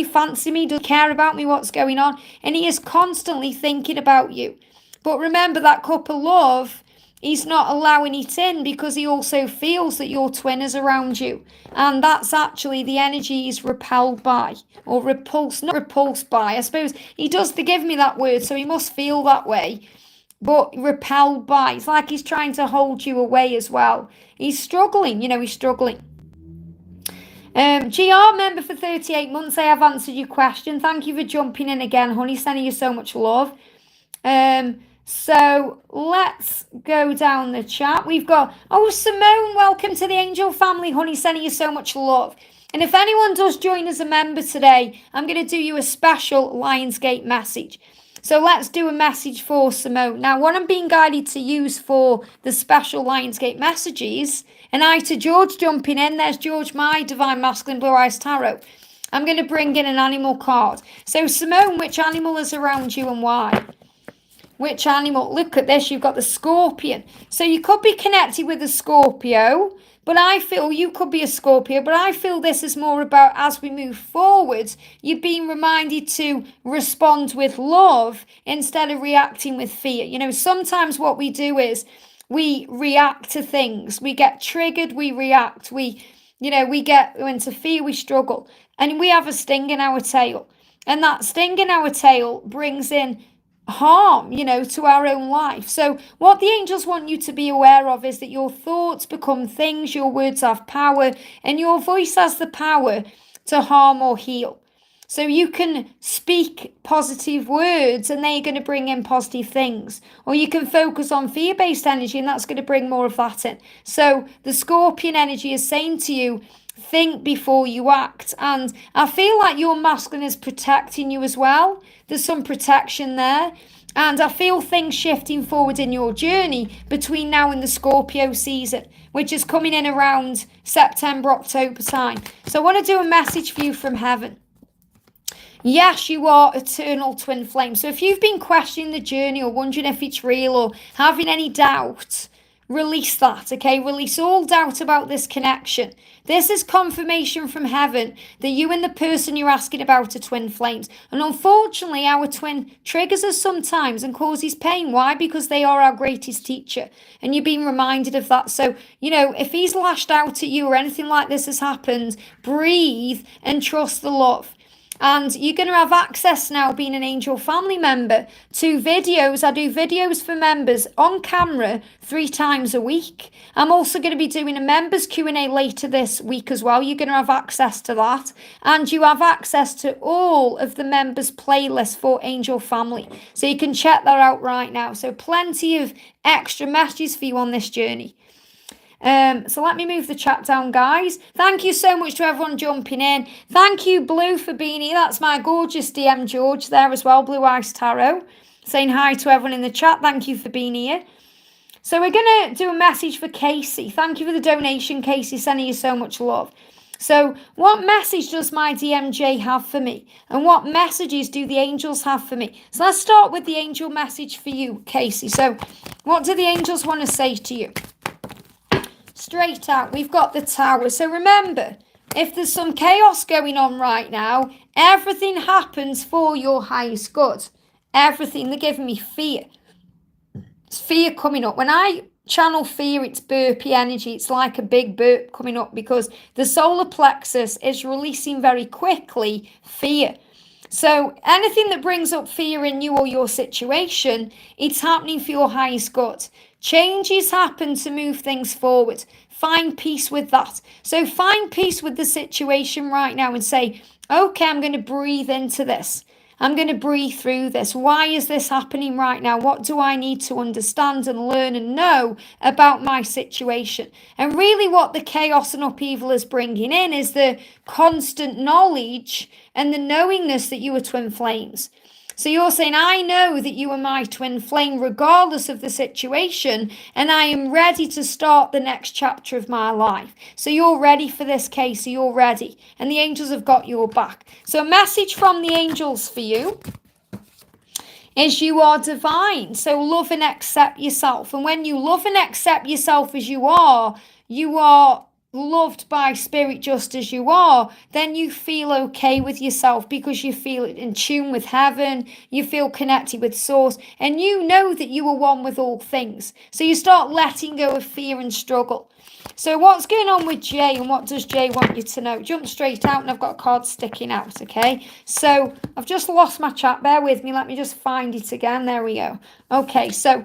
fancy me? Does he care about me? What's going on? And he is constantly thinking about you. But remember, that cup of love, he's not allowing it in because he also feels that your twin is around you. And that's actually the energy he's repelled by, or repulsed, not repulsed by. I suppose he does give me that word, so he must feel that way. But repelled by. It's like he's trying to hold you away as well. He's struggling, you know, he's struggling. GR member for 38 months. I have answered your question. Thank you for jumping in again, honey. Sending you so much love. So let's go down the chat. We've got, Simone, welcome to the Angel family, honey. Sending you so much love. And if anyone does join as a member today, I'm going to do you a special Lionsgate message. So let's do a message for Simone. Now, what I'm being guided to use for the special Lionsgate messages, and I to George jumping in. There's George, my Divine Masculine Blue Eyes Tarot. I'm going to bring in an animal card. So Simone, which animal is around you and why? Which animal? Look at this. You've got the scorpion. So you could be connected with a Scorpio, but I feel you could be a Scorpio, but I feel this is more about as we move forward, you're being reminded to respond with love instead of reacting with fear. You know, sometimes what we do is we react to things. We get triggered, we react. We get into fear, we struggle. And we have a sting in our tail. And that sting in our tail brings in harm, to our own life. So what the angels want you to be aware of is that your thoughts become things, your words have power, and your voice has the power to harm or heal. So you can speak positive words and they're going to bring in positive things. Or you can focus on fear-based energy and that's going to bring more of that in. So the Scorpion energy is saying to you, think before you act. And I feel like your masculine is protecting you as well. There's some protection there. And I feel things shifting forward in your journey between now and the Scorpio season, which is coming in around September, October time. So I want to do a message for you from heaven. Yes, you are eternal twin flame. So if you've been questioning the journey or wondering if it's real or having any doubt, release that, okay? Release all doubt about this connection. This is confirmation from heaven that you and the person you're asking about are twin flames. And unfortunately, our twin triggers us sometimes and causes pain. Why? Because they are our greatest teacher. And you're being reminded of that. So, if he's lashed out at you or anything like this has happened, breathe and trust the love. And you're going to have access now, being an Angel family member, to videos. I do videos for members on camera 3 times a week. I'm also going to be doing a members Q&A later this week as well. You're going to have access to that. And you have access to all of the members' playlists for Angel family. So you can check that out right now. So plenty of extra messages for you on this journey. So let me move the chat down, guys. Thank you so much to everyone jumping in. Thank you, Blue, for being here. That's my gorgeous DM George there as well, Blue Eyes Tarot. Saying hi to everyone in the chat. Thank you for being here. So we're going to do a message for Casey. Thank you for the donation, Casey. Sending you so much love. So what message does my DMJ have for me? And what messages do the angels have for me? So let's start with the angel message for you, Casey. So what do the angels want to say to you? Straight out, we've got the Tower. So remember, if there's some chaos going on right now, everything happens for your highest good. Everything. They're giving me fear. It's fear coming up. When I channel fear, it's burpy energy. It's like a big burp coming up because the solar plexus is releasing very quickly fear. So anything that brings up fear in you or your situation, it's happening for your highest good. Changes happen to move things forward. Find peace with that. So find peace with the situation right now and say, okay, I'm going to breathe into this. I'm going to breathe through this. Why is this happening right now? What do I need to understand and learn and know about my situation? And really what the chaos and upheaval is bringing in is the constant knowledge and the knowingness that you are twin flames. So you're saying, I know that you are my twin flame regardless of the situation, and I am ready to start the next chapter of my life. So you're ready for this, Casey, you're ready. And the angels have got your back. So a message from the angels for you is you are divine. So love and accept yourself. And when you love and accept yourself as you are loved by spirit just as you are, then you feel okay with yourself because you feel in tune with heaven, you feel connected with source, and you know that you are one with all things. So you start letting go of fear and struggle. So what's going on with Jay, and what does Jay want you to know? Jump straight out, and I've got a card sticking out, okay? So I've just lost my chat. Bear with me. Let me just find it again. There we go. Okay, so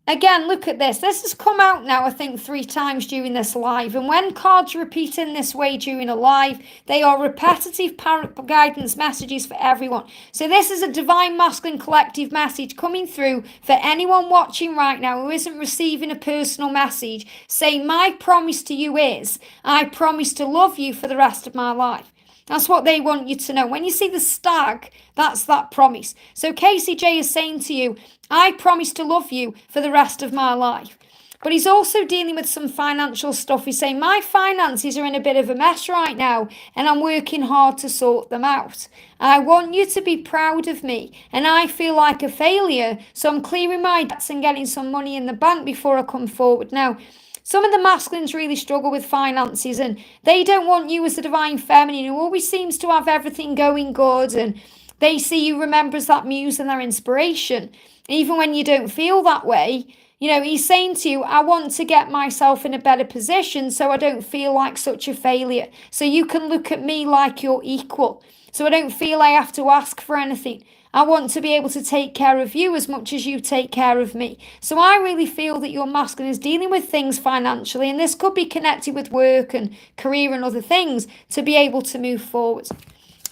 again, look at this. This has come out now, I think, 3 times during this live. And when cards repeat in this way during a live, they are repetitive guidance messages for everyone. So this is a divine masculine collective message coming through for anyone watching right now who isn't receiving a personal message saying, my promise to you is, I promise to love you for the rest of my life. That's what they want you to know. When you see the stag, that's that promise. So Casey J is saying to you, I promise to love you for the rest of my life. But he's also dealing with some financial stuff. He's saying, my finances are in a bit of a mess right now, and I'm working hard to sort them out. I want you to be proud of me, and I feel like a failure, so I'm clearing my debts and getting some money in the bank before I come forward. Now, some of the masculines really struggle with finances, and they don't want you as the divine feminine who always seems to have everything going good, and they see you, remember, as that muse and their inspiration. Even when you don't feel that way, you know, he's saying to you, I want to get myself in a better position so I don't feel like such a failure. So you can look at me like you're equal. So I don't feel I have to ask for anything. I want to be able to take care of you as much as you take care of me. So I really feel that your masculine is dealing with things financially, and this could be connected with work and career and other things to be able to move forward.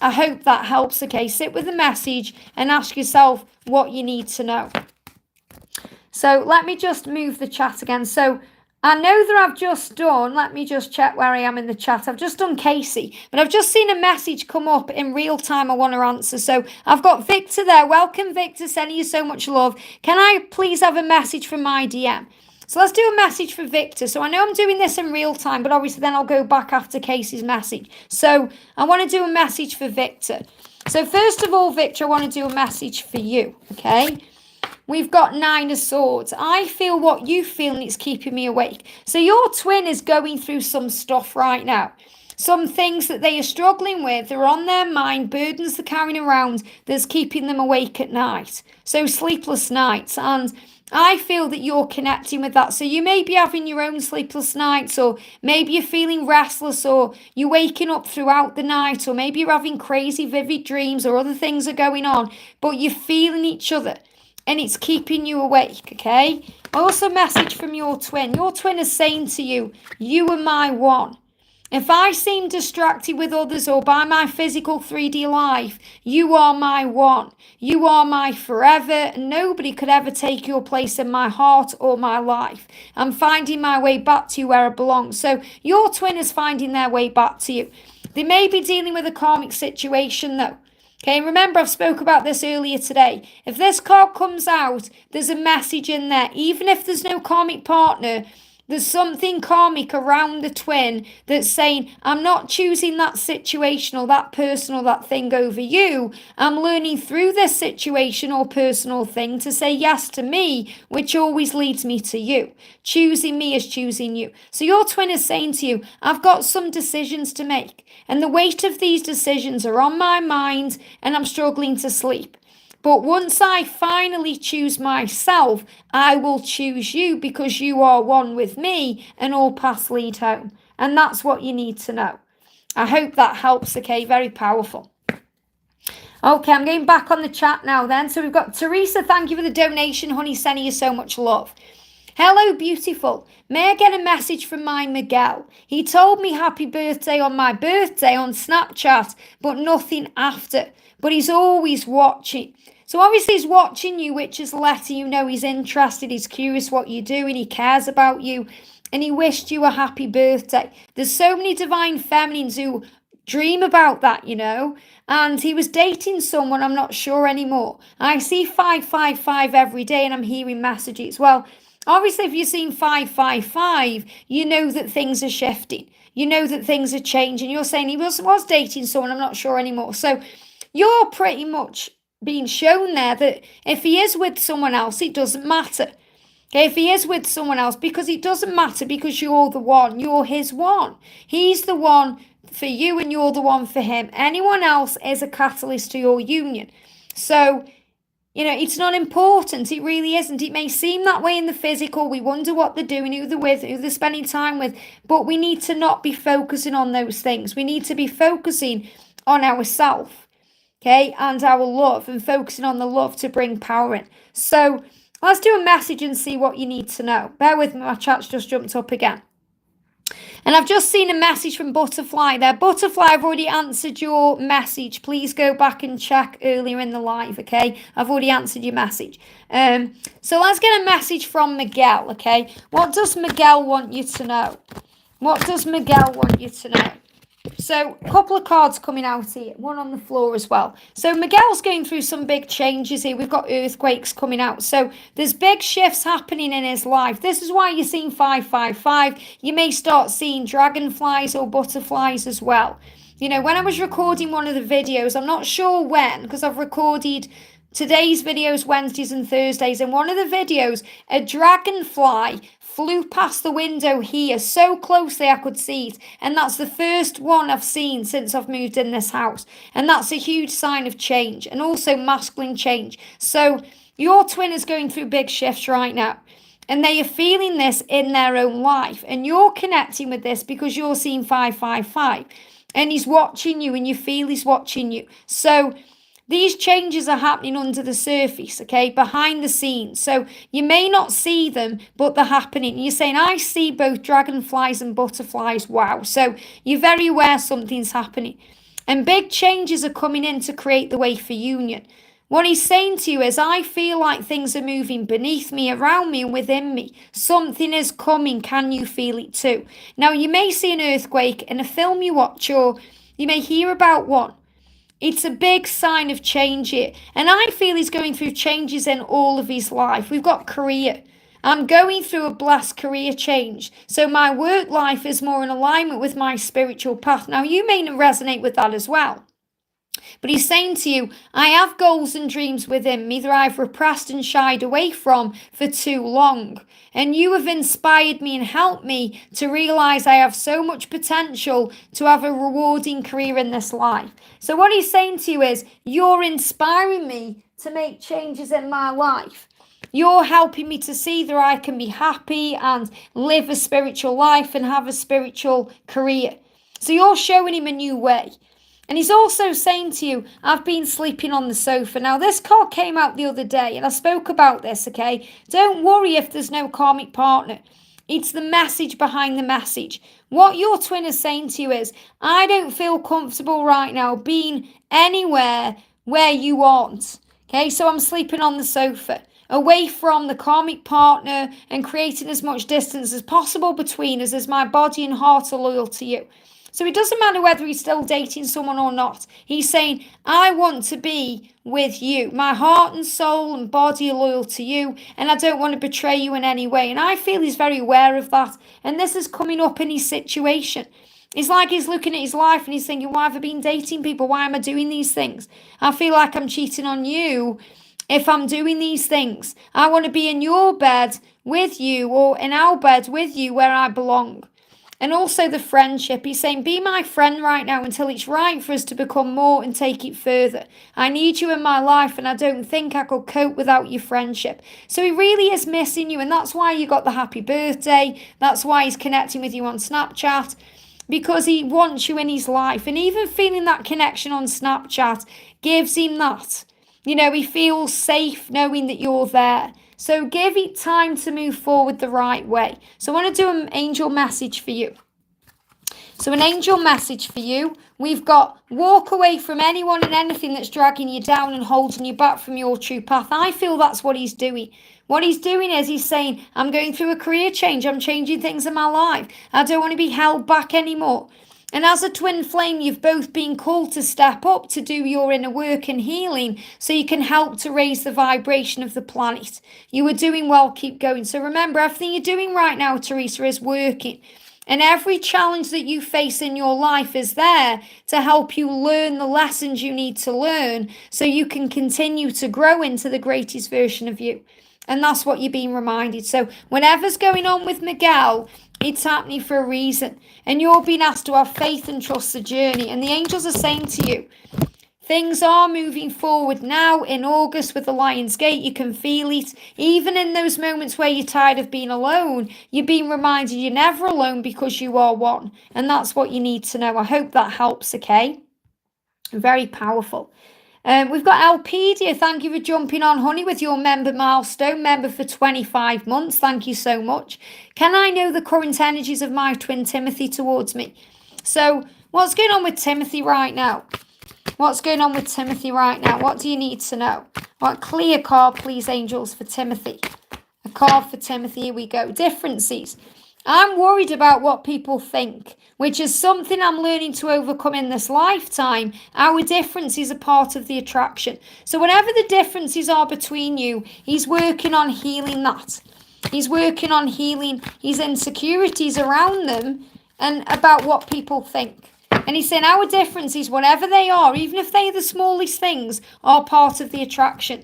I hope that helps. Okay, sit with the message and ask yourself what you need to know. So let me just move the chat again. So I know that I've just done, let me just check where I am in the chat. I've just done Casey, but I've just seen a message come up in real time I want to answer. So I've got Victor there. Welcome, Victor, sending you so much love. Can I please have a message from my DM? So let's do a message for Victor. So I know I'm doing this in real time, but obviously then I'll go back after Casey's message. So I want to do a message for Victor. So first of all, Victor, I want to do a message for you, okay? We've got 9 of Swords. I feel what you feel, and it's keeping me awake. So your twin is going through some stuff right now. Some things that they are struggling with, they're on their mind, burdens they're carrying around that's keeping them awake at night. So sleepless nights. And I feel that you're connecting with that. So you may be having your own sleepless nights, or maybe you're feeling restless, or you're waking up throughout the night, or maybe you're having crazy vivid dreams, or other things are going on, but you're feeling each other. And it's keeping you awake, okay? Also, message from your twin. Your twin is saying to you, you are my one. If I seem distracted with others or by my physical 3D life, you are my one. You are my forever, and nobody could ever take your place in my heart or my life. I'm finding my way back to you where I belong. So your twin is finding their way back to you. They may be dealing with a karmic situation though. Okay, remember I've spoke about this earlier today. If this card comes out, there's a message in there. Even if there's no karmic partner, there's something karmic around the twin that's saying, I'm not choosing that situation or that person or that thing over you. I'm learning through this situation or personal thing to say yes to me, which always leads me to you. Choosing me is choosing you. So your twin is saying to you, I've got some decisions to make, and the weight of these decisions are on my mind, and I'm struggling to sleep. But once I finally choose myself, I will choose you because you are one with me, and all paths lead home. And that's what you need to know. I hope that helps, okay? Very powerful. Okay, I'm getting back on the chat now then. So we've got Theresa, thank you for the donation, honey, sending you so much love. Hello, beautiful. May I get a message from my Miguel? He told me happy birthday on my birthday on Snapchat, but nothing after. But he's always watching. So obviously he's watching you, which is letting you know he's interested, he's curious what you're doing, he cares about you, and he wished you a happy birthday. There's so many divine feminines who dream about that, you know. And he was dating someone, I'm not sure anymore. I see 555 every day and I'm hearing messages. Well, obviously if you're seeing 555, you know that things are shifting. You know that things are changing. You're saying he was dating someone, I'm not sure anymore. So you're pretty much being shown there that if he is with someone else, it doesn't matter. Okay, if he is with someone else, because it doesn't matter, because you're the one, you're his one. He's the one for you and you're the one for him. Anyone else is a catalyst to your union. So, you know, it's not important. It really isn't. It may seem that way in the physical. We wonder what they're doing, who they're with, who they're spending time with. But we need to not be focusing on those things. We need to be focusing on ourselves, okay, and our love, and focusing on the love to bring power in. So let's do a message and see what you need to know. Bear with me, my chat's just jumped up again. And I've just seen a message from Butterfly there. Butterfly, I've already answered your message. Please go back and check earlier in the live, okay? I've already answered your message. So let's get a message from Miguel, okay? What does Miguel want you to know? What does Miguel want you to know? So a couple of cards coming out here, one on the floor as well. So Miguel's going through some big changes here. We've got earthquakes coming out. So there's big shifts happening in his life. This is why you're seeing 555. You may start seeing dragonflies or butterflies as well. You know, when I was recording one of the videos, I'm not sure when, because I've recorded today's videos Wednesdays and Thursdays. In one of the videos, a dragonfly flew past the window here so closely I could see it, and that's the first one I've seen since I've moved in this house, and that's a huge sign of change, and also masculine change. So your twin is going through big shifts right now, and they are feeling this in their own life, and you're connecting with this because you're seeing 555, and he's watching you, and you feel he's watching you. So these changes are happening under the surface, okay, behind the scenes. So you may not see them, but they're happening. You're saying, I see both dragonflies and butterflies. Wow. So you're very aware something's happening. And big changes are coming in to create the way for union. What he's saying to you is, I feel like things are moving beneath me, around me, and within me. Something is coming. Can you feel it too? Now, you may see an earthquake in a film you watch, or you may hear about one. It's a big sign of change here. And I feel he's going through changes in all of his life. We've got career. I'm going through a blessed career change. So my work life is more in alignment with my spiritual path. Now, you may resonate with that as well. But he's saying to you, I have goals and dreams within me that I've repressed and shied away from for too long. And you have inspired me and helped me to realize I have so much potential to have a rewarding career in this life. So what he's saying to you is, you're inspiring me to make changes in my life. You're helping me to see that I can be happy and live a spiritual life and have a spiritual career. So you're showing him a new way. And he's also saying to you, I've been sleeping on the sofa. Now, this card came out the other day, and I spoke about this, okay? Don't worry if there's no karmic partner. It's the message behind the message. What your twin is saying to you is, I don't feel comfortable right now being anywhere where you aren't. Okay, so I'm sleeping on the sofa, away from the karmic partner, and creating as much distance as possible between us as my body and heart are loyal to you. So it doesn't matter whether he's still dating someone or not. He's saying, I want to be with you. My heart and soul and body are loyal to you, and I don't want to betray you in any way. And I feel he's very aware of that. And this is coming up in his situation. It's like he's looking at his life and he's thinking, why have I been dating people? Why am I doing these things? I feel like I'm cheating on you if I'm doing these things. I want to be in your bed with you, or in our bed with you, where I belong. And also the friendship. He's saying, be my friend right now until it's right for us to become more and take it further. I need you in my life, and I don't think I could cope without your friendship. So he really is missing you, and that's why you got the happy birthday. That's why he's connecting with you on Snapchat, because he wants you in his life. And even feeling that connection on Snapchat gives him that. You know, he feels safe knowing that you're there. So give it time to move forward the right way. So I want to do an angel message for you. So an angel message for you. We've got walk away from anyone and anything that's dragging you down and holding you back from your true path. I feel that's what he's doing. What he's doing is he's saying, I'm going through a career change. I'm changing things in my life. I don't want to be held back anymore. And as a twin flame, you've both been called to step up to do your inner work and healing so you can help to raise the vibration of the planet. You are doing well. Keep going. So remember, everything you're doing right now, Theresa, is working. And every challenge that you face in your life is there to help you learn the lessons you need to learn so you can continue to grow into the greatest version of you. And that's what you're being reminded. So whatever's going on with Miguel, it's happening for a reason. And you're being asked to have faith and trust the journey. And the angels are saying to you, things are moving forward now in August with the Lionsgate. You can feel it. Even in those moments where you're tired of being alone, you're being reminded you're never alone because you are one. And that's what you need to know. I hope that helps, okay? Very powerful. We've got Alpedia. Thank you for jumping on, honey, with your member milestone. Member for 25 months. Thank you so much. Can I know the current energies of my twin Timothy towards me? So what's going on with Timothy right now? What's going on with Timothy right now? What do you need to know? What clear card, please, angels, for Timothy? A card for Timothy. Here we go. Differences. I'm worried about what people think, which is something I'm learning to overcome in this lifetime. Our differences are part of the attraction. So whatever the differences are between you, he's working on healing that. He's working on healing his insecurities around them and about what people think. And he's saying our differences, whatever they are, even if they're the smallest things, are part of the attraction.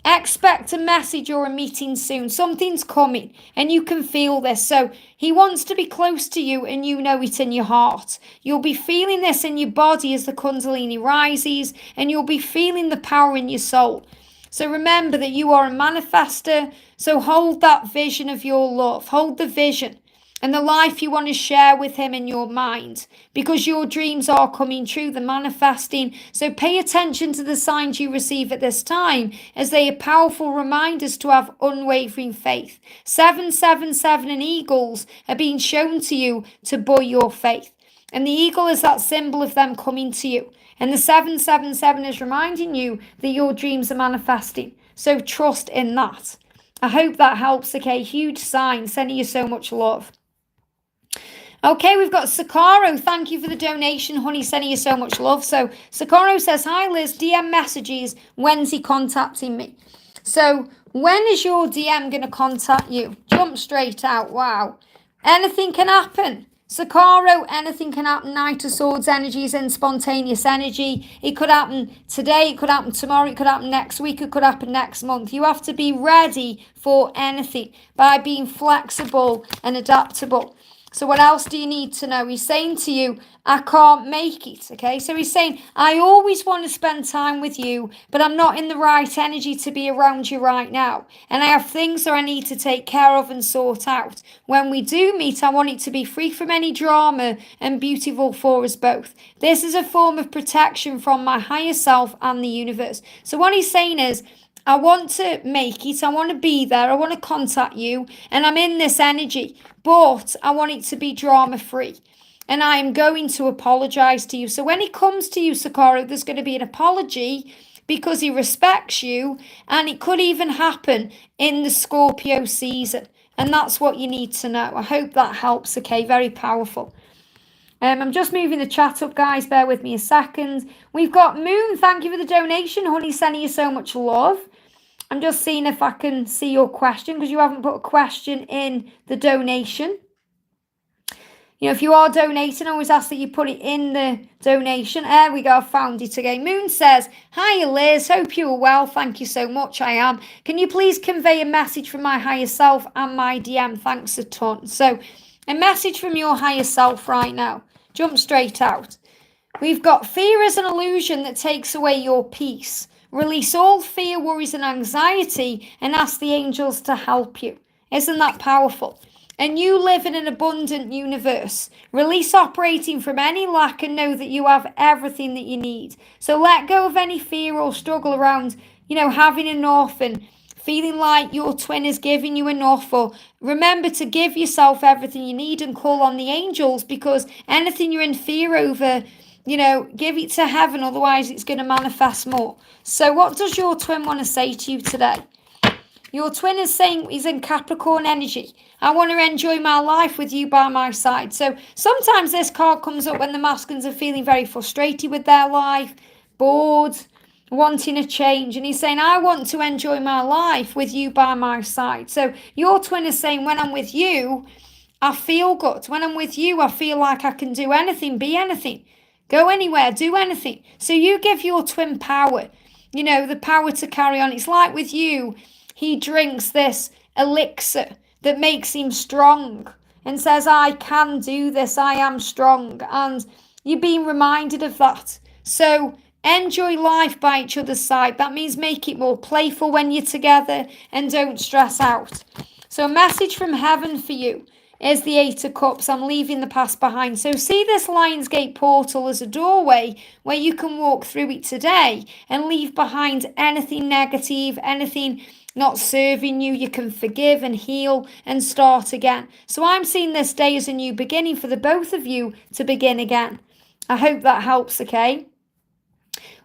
Expect a message or a meeting soon. Something's coming and you can feel this. So he wants to be close to you and you know it in your heart. You'll be feeling this in your body as the Kundalini rises and you'll be feeling the power in your soul. So remember that you are a manifester. So hold that vision of your love. Hold the vision and the life you want to share with him in your mind, because your dreams are coming true, the manifesting. So pay attention to the signs you receive at this time, as they are powerful reminders to have unwavering faith. 777 and eagles are being shown to you to buoy your faith. And the eagle is that symbol of them coming to you. And the 777 is reminding you that your dreams are manifesting. So trust in that. I hope that helps, okay? Huge sign. Sending you so much love. Okay, we've got Sicaro. Thank you for the donation, honey. Sending you so much love. So Sicaro says, hi, Liz. DM messages. When's he contacting me? So when is your DM going to contact you? Jump straight out. Wow. Anything can happen. Sicaro, anything can happen. Knight of Swords energy is in spontaneous energy. It could happen today. It could happen tomorrow. It could happen next week. It could happen next month. You have to be ready for anything by being flexible and adaptable. So what else do you need to know? He's saying to you, I can't make it, okay? So he's saying, I always want to spend time with you, but I'm not in the right energy to be around you right now. And I have things that I need to take care of and sort out. When we do meet, I want it to be free from any drama and beautiful for us both. This is a form of protection from my higher self and the universe. So what he's saying is, I want to make it, I want to be there, I want to contact you, and I'm in this energy, but I want it to be drama-free, and I am going to apologise to you. So when he comes to you, Sicaro, there's going to be an apology because he respects you, and it could even happen in the Scorpio season, and that's what you need to know. I hope that helps, okay? Very powerful. I'm just moving the chat up, guys. Bear with me a second. We've got Moon. Thank you for the donation, honey. Sending you so much love. I'm just seeing if I can see your question because you haven't put a question in the donation. You know, if you are donating, I always ask that you put it in the donation. There we go. I found it again. Moon says, hi, Liz. Hope you are well. Thank you so much. I am. Can you please convey a message from my higher self and my DM? Thanks a ton. So a message from your higher self right now. Jump straight out. We've got fear is an illusion that takes away your peace. Release all fear, worries, and anxiety and ask the angels to help you. Isn't that powerful? And you live in an abundant universe. Release operating from any lack and know that you have everything that you need. So let go of any fear or struggle around, having enough and feeling like your twin is giving you enough, or remember to give yourself everything you need and call on the angels, because anything you're in fear over, give it to heaven, otherwise it's going to manifest more. So what does your twin want to say to you today? Your twin is saying he's in Capricorn energy. I want to enjoy my life with you by my side. So sometimes this card comes up when the masculines are feeling very frustrated with their life, bored, wanting a change. And he's saying, I want to enjoy my life with you by my side. So your twin is saying, when I'm with you, I feel good. When I'm with you, I feel like I can do anything, be anything, go anywhere, do anything. So you give your twin power, the power to carry on. It's like with you, he drinks this elixir that makes him strong and says, I can do this, I am strong. And you're being reminded of that. So enjoy life by each other's side. That means make it more playful when you're together and don't stress out. So a message from heaven for you is the Eight of Cups. I'm leaving the past behind. So see this Lionsgate portal as a doorway where you can walk through it today and leave behind anything negative, anything not serving you. You can forgive and heal and start again. So I'm seeing this day as a new beginning for the both of you to begin again. I hope that helps, okay?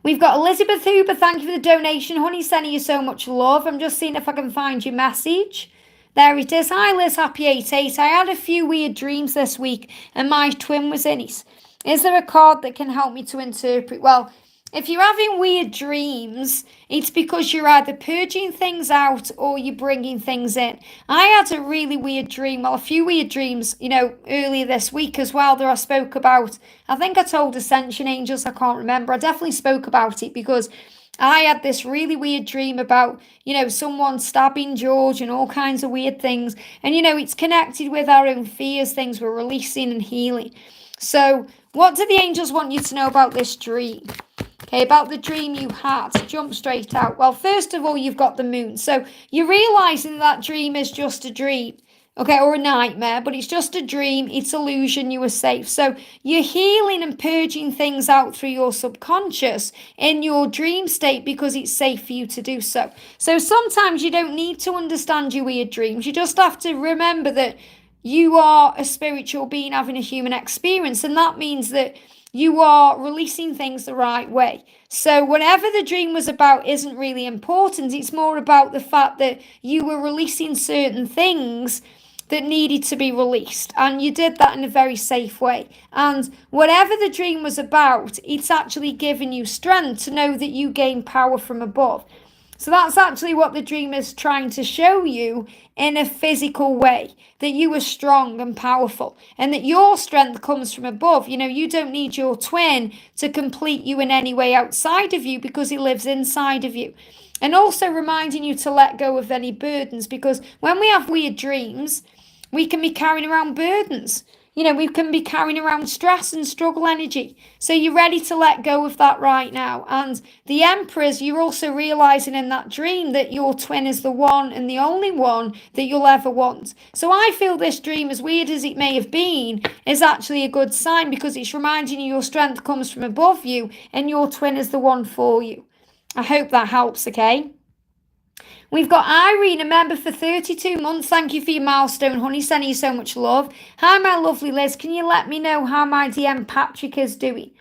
We've got Elizabeth Huber. Thank you for the donation. Honey, sending you so much love. I'm just seeing if I can find your message. There it is. Hi, Liz. Happy 8-8. I had a few weird dreams this week and my twin was in it. Is there a card that can help me to interpret? Well, if you're having weird dreams, it's because you're either purging things out or you're bringing things in. I had a really weird dream, well, a few weird dreams, earlier this week as well that I spoke about. I think I told Ascension Angels, I can't remember. I definitely spoke about it because I had this really weird dream about, someone stabbing George and all kinds of weird things. And, it's connected with our own fears, things we're releasing and healing. So what do the angels want you to know about this dream? Okay, about the dream you had. Jump straight out. Well, first of all, you've got the moon. So you're realizing that dream is just a dream. Okay, or a nightmare, but it's just a dream. It's illusion. You were safe. So you're healing and purging things out through your subconscious in your dream state because it's safe for you to do so. So sometimes you don't need to understand your weird dreams. You just have to remember that you are a spiritual being having a human experience, and that means that you are releasing things the right way. So whatever the dream was about isn't really important. It's more about the fact that you were releasing certain things that needed to be released. And you did that in a very safe way. And whatever the dream was about, it's actually given you strength to know that you gain power from above. So that's actually what the dream is trying to show you in a physical way, that you are strong and powerful and that your strength comes from above. You don't need your twin to complete you in any way outside of you because he lives inside of you. And also reminding you to let go of any burdens, because when we have weird dreams, we can be carrying around burdens. We can be carrying around stress and struggle energy. So you're ready to let go of that right now. And the Emperors, you're also realizing in that dream that your twin is the one and the only one that you'll ever want. So I feel this dream, as weird as it may have been, is actually a good sign because it's reminding you your strength comes from above you and your twin is the one for you. I hope that helps, okay? We've got Irene, a member for 32 months. Thank you for your milestone, honey. Sending you so much love. Hi, my lovely Liz. Can you let me know how my DM Patrick is doing?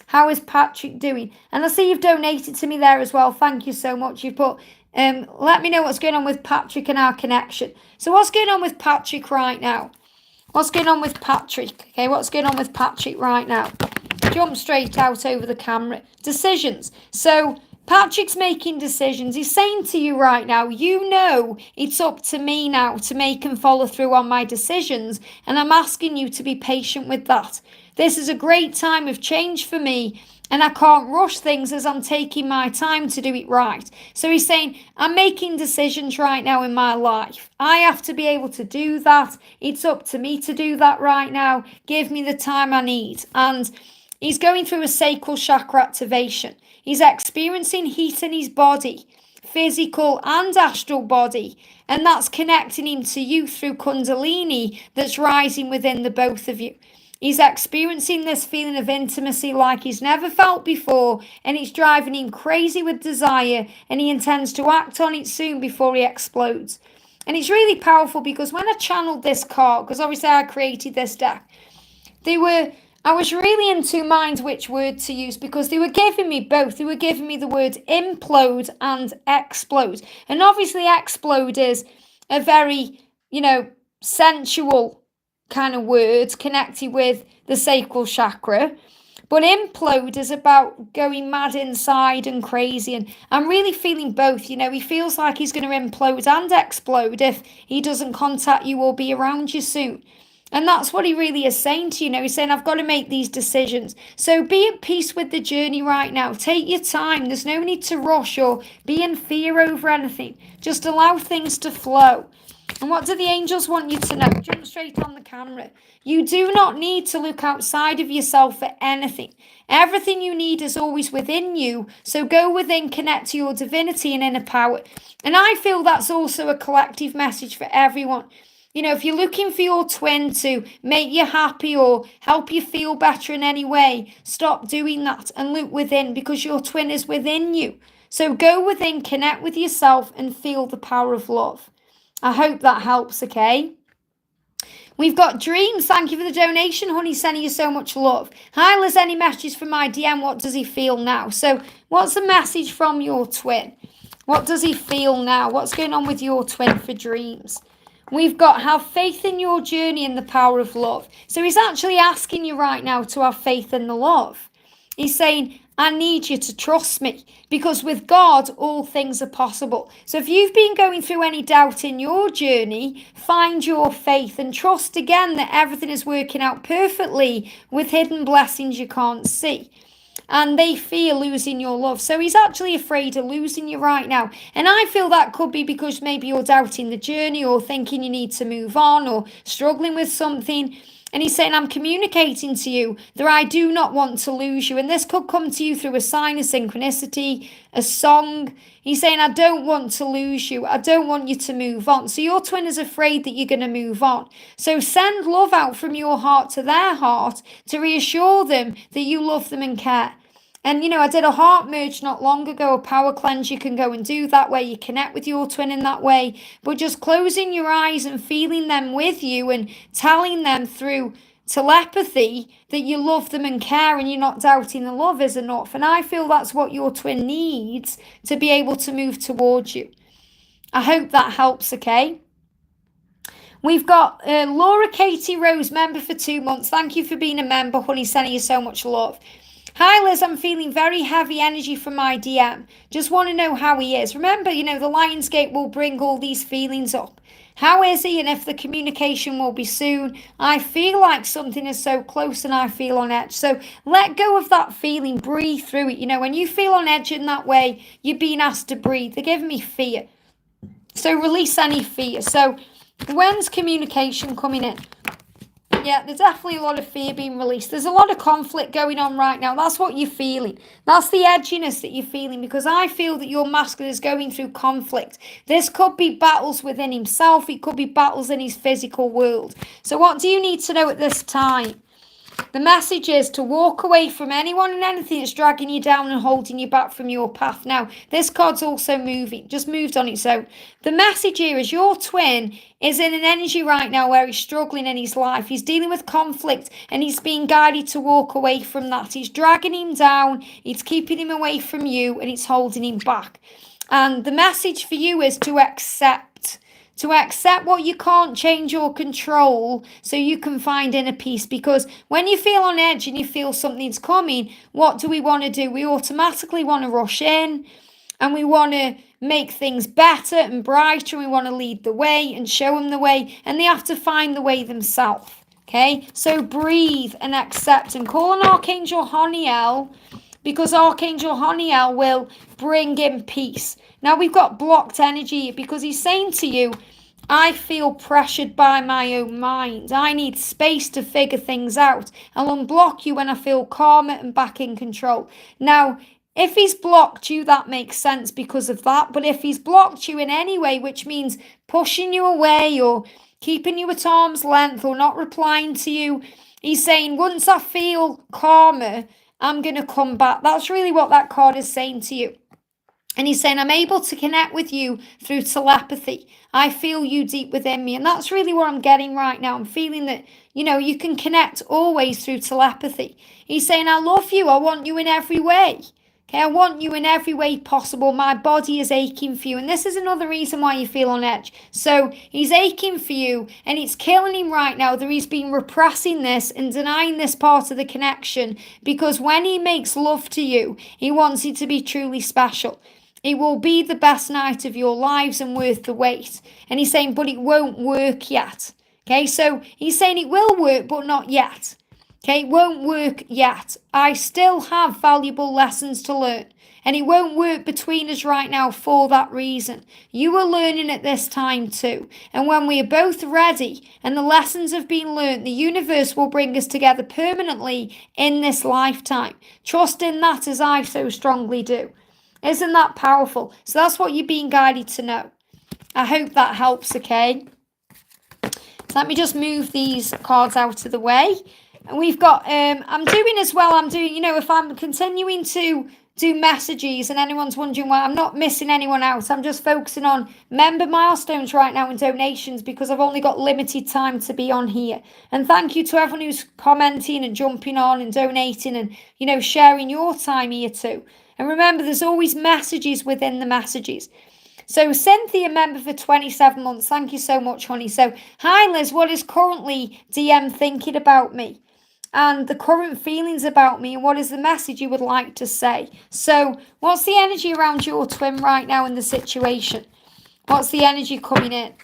How is Patrick doing? And I see you've donated to me there as well. Thank you so much. You've put, let me know what's going on with Patrick and our connection. So what's going on with Patrick right now? What's going on with Patrick? Okay, what's going on with Patrick right now? Jump straight out over the camera. Decisions. So Patrick's making decisions. He's saying to you right now, it's up to me now to make and follow through on my decisions. And I'm asking you to be patient with that. This is a great time of change for me. And I can't rush things as I'm taking my time to do it right. So he's saying, I'm making decisions right now in my life. I have to be able to do that. It's up to me to do that right now. Give me the time I need. And he's going through a sacral chakra activation. He's experiencing heat in his body, physical and astral body, and that's connecting him to you through Kundalini that's rising within the both of you. He's experiencing this feeling of intimacy like he's never felt before, and it's driving him crazy with desire, and he intends to act on it soon before he explodes. And it's really powerful because when I channeled this card, because obviously I created this deck, I was really in two minds which word to use because they were giving me both. They were giving me the words implode and explode. And obviously explode is a very, sensual kind of word connected with the sacral chakra. But implode is about going mad inside and crazy. And I'm really feeling both. He feels like he's going to implode and explode if he doesn't contact you or be around you soon. And that's what he really is saying to you. He's saying, I've got to make these decisions. So be at peace with the journey right now. Take your time. There's no need to rush or be in fear over anything. Just allow things to flow. And what do the angels want you to know? Jump straight on the camera. You do not need to look outside of yourself for anything. Everything you need is always within you. So go within, connect to your divinity and inner power. And I feel that's also a collective message for everyone. If you're looking for your twin to make you happy or help you feel better in any way, stop doing that and look within because your twin is within you. So go within, connect with yourself and feel the power of love. I hope that helps, okay? We've got Dreams. Thank you for the donation, honey. Sending you so much love. Hi, Liz. Any messages from my DM? What does he feel now? So what's the message from your twin? What does he feel now? What's going on with your twin for Dreams? We've got have faith in your journey and the power of love. So he's actually asking you right now to have faith in the love. He's saying, I need you to trust me because with God, all things are possible. So if you've been going through any doubt in your journey, find your faith and trust again that everything is working out perfectly with hidden blessings you can't see. And they fear losing your love. So he's actually afraid of losing you right now. And I feel that could be because maybe you're doubting the journey or thinking you need to move on or struggling with something. And he's saying, I'm communicating to you that I do not want to lose you. And this could come to you through a sign of synchronicity, a song. He's saying, I don't want to lose you. I don't want you to move on. So your twin is afraid that you're going to move on. So send love out from your heart to their heart to reassure them that you love them and care. And, I did a heart merge not long ago, a power cleanse you can go and do that way. You connect with your twin in that way. But just closing your eyes and feeling them with you and telling them through telepathy that you love them and care and you're not doubting the love is enough. And I feel that's what your twin needs to be able to move towards you. I hope that helps, okay? We've got Laura Katie Rose, member for 2 months. Thank you for being a member, honey. Sending you so much love. Hi, Liz, I'm feeling very heavy energy from my DM. Just want to know how he is. Remember, the Lionsgate will bring all these feelings up. How is he and if the communication will be soon? I feel like something is so close and I feel on edge. So let go of that feeling. Breathe through it. When you feel on edge in that way, you're being asked to breathe. They're giving me fear. So release any fear. So when's communication coming in? Yeah, there's definitely a lot of fear being released. There's a lot of conflict going on right now. That's what you're feeling. That's the edginess that you're feeling because I feel that your masculine is going through conflict. This could be battles within himself. It could be battles in his physical world. So what do you need to know at this time? The message is to walk away from anyone and anything that's dragging you down and holding you back from your path. Now, this card's also moving, just moved on its own. The message here is your twin is in an energy right now where he's struggling in his life. He's dealing with conflict and he's being guided to walk away from that. He's dragging him down, it's keeping him away from you and it's holding him back. And the message for you is to accept. To accept what you can't change or control so you can find inner peace. Because when you feel on edge and you feel something's coming, what do? We automatically want to rush in and we want to make things better and brighter. We want to lead the way and show them the way and they have to find the way themselves. Okay, so breathe and accept and call on Archangel Honiel because Archangel Honiel will bring in peace. Now we've got blocked energy because he's saying to you, I feel pressured by my own mind. I need space to figure things out. I'll unblock you when I feel calmer and back in control. Now, if he's blocked you, that makes sense because of that. But if he's blocked you in any way, which means pushing you away or keeping you at arm's length or not replying to you, He's saying, once I feel calmer, I'm going to come back. That's really what that card is saying to you. And he's saying, I'm able to connect with you through telepathy. I feel you deep within me. And that's really what I'm getting right now. I'm feeling that, you can connect always through telepathy. He's saying, I love you. I want you in every way. Okay, I want you in every way possible. My body is aching for you. And this is another reason why you feel on edge. So he's aching for you, and it's killing him right now that he's been repressing this and denying this part of the connection, because when he makes love to you, he wants it to be truly special. It will be the best night of your lives and worth the wait. And he's saying, but it won't work yet. Okay, so he's saying it will work, but not yet. Okay, it won't work yet. I still have valuable lessons to learn. And it won't work between us right now for that reason. You are learning at this time too. And when we are both ready and the lessons have been learned, the universe will bring us together permanently in this lifetime. Trust in that, as I so strongly do. Isn't that powerful? So that's what you're being guided to know. I hope that helps, okay? So let me just move these cards out of the way. And we've got, I'm doing, if I'm continuing to do messages and anyone's wondering why, I'm not missing anyone out. I'm just focusing on member milestones right now and donations, because I've only got limited time to be on here. And thank you to everyone who's commenting and jumping on and donating and, sharing your time here too. And remember, there's always messages within the messages. So Cynthia, member for 27 months. Thank you so much, honey. So, hi, Liz. What is currently DM thinking about me? And the current feelings about me, and what is the message you would like to say? So what's the energy around your twin right now in the situation? What's the energy coming in?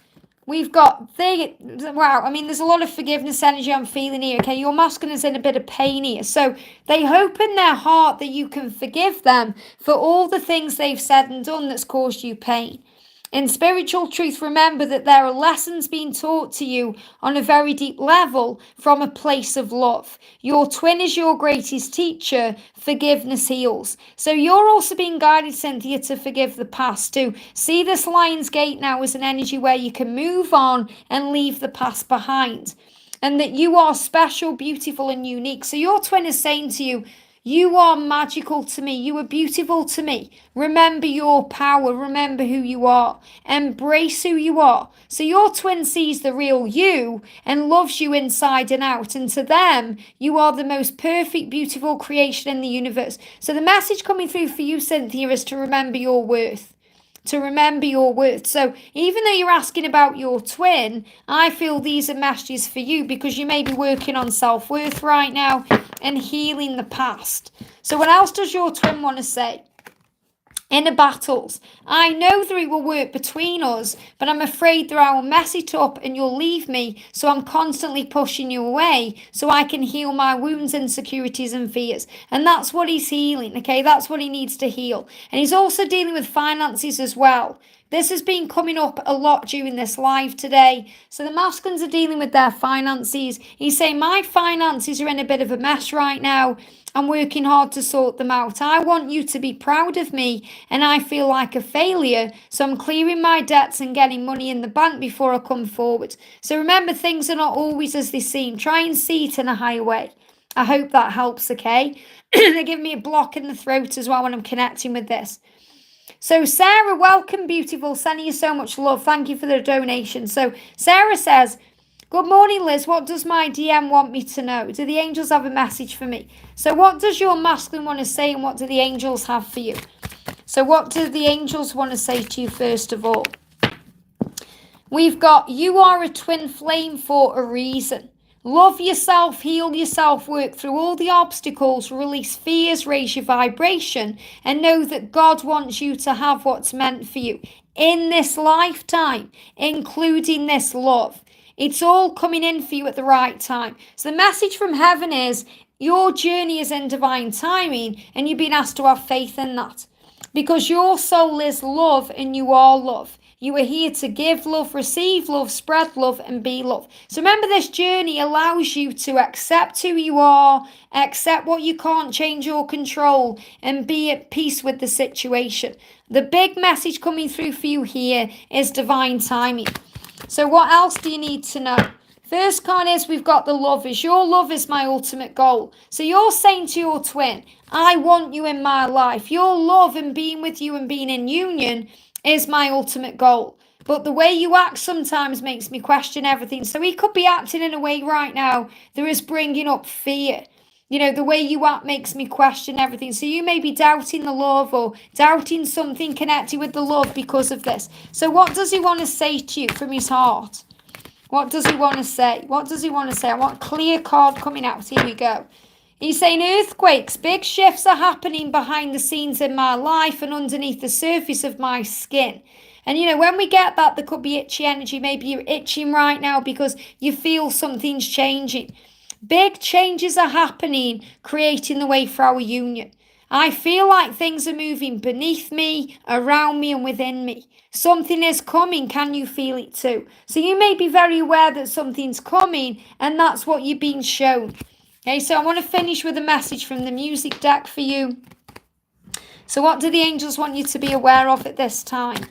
We've got there's a lot of forgiveness energy I'm feeling here, okay? Your masculine is in a bit of pain here. So they hope in their heart that you can forgive them for all the things they've said and done that's caused you pain. In spiritual truth, remember that there are lessons being taught to you on a very deep level from a place of love. Your twin is your greatest teacher. Forgiveness heals. So you're also being guided, Cynthia, to forgive the past, to see this Lionsgate now as an energy where you can move on and leave the past behind. And that you are special, beautiful, and unique. So your twin is saying to you, you are magical to me. You are beautiful to me. Remember your power. Remember who you are. Embrace who you are. So your twin sees the real you and loves you inside and out. And to them, you are the most perfect, beautiful creation in the universe. So the message coming through for you, Cynthia, is to remember your worth. To remember your worth. So even though you're asking about your twin, I feel these are messages for you, because you may be working on self-worth right now and healing the past. So what else does your twin want to say? Inner battles. I know that it will work between us, but I'm afraid that I will mess it up and you'll leave me, so I'm constantly pushing you away so I can heal my wounds, insecurities and fears. And that's what he's healing, okay? That's what he needs to heal. And he's also dealing with finances as well. This has been coming up a lot during this live today. So the masculines are dealing with their finances. He's saying, my finances are in a bit of a mess right now. I'm working hard to sort them out. I want you to be proud of me, and I feel like a failure. So I'm clearing my debts and getting money in the bank before I come forward. So remember, things are not always as they seem. Try and see it in a higher way. I hope that helps, okay? They give me a block in the throat as well when I'm connecting with this. So Sarah, welcome, beautiful. Sending you so much love. Thank you for the donation. So Sarah says, good morning, Liz. What does my DM want me to know? Do the angels have a message for me? So what does your masculine want to say, and what do the angels have for you? So what do the angels want to say to you first of all? We've got, you are a twin flame for a reason. Love yourself, heal yourself, work through all the obstacles, release fears, raise your vibration, and know that God wants you to have what's meant for you in this lifetime, including this love. It's all coming in for you at the right time. So the message from heaven is, your journey is in divine timing, and you've been asked to have faith in that. Because your soul is love, and you are love. You are here to give love, receive love, spread love, and be love. So remember, this journey allows you to accept who you are, accept what you can't change or control, and be at peace with the situation. The big message coming through for you here is divine timing. So what else do you need to know? First card is we've got the Lovers. Your love is my ultimate goal. So you're saying to your twin, I want you in my life. Your love and being with you and being in union is my ultimate goal. But the way you act sometimes makes me question everything. So he could be acting in a way right now that is bringing up fear. You know, the way you act makes me question everything. So you may be doubting the love or doubting something connected with the love because of this. So what does he want to say to you from his heart? What does he want to say? What does he want to say? I want a clear card coming out. Here we go. He's saying earthquakes, big shifts are happening behind the scenes in my life and underneath the surface of my skin. And, you know, when we get that, there could be itchy energy. Maybe you're itching right now because you feel something's changing. Big changes are happening, creating the way for our union. I feel like things are moving beneath me, around me, and within me. Something is coming. Can you feel it too? So you may be very aware that something's coming, and that's what you're being shown. Okay, so I want to finish with a message from the music deck for you. So what do the angels want you to be aware of at this time?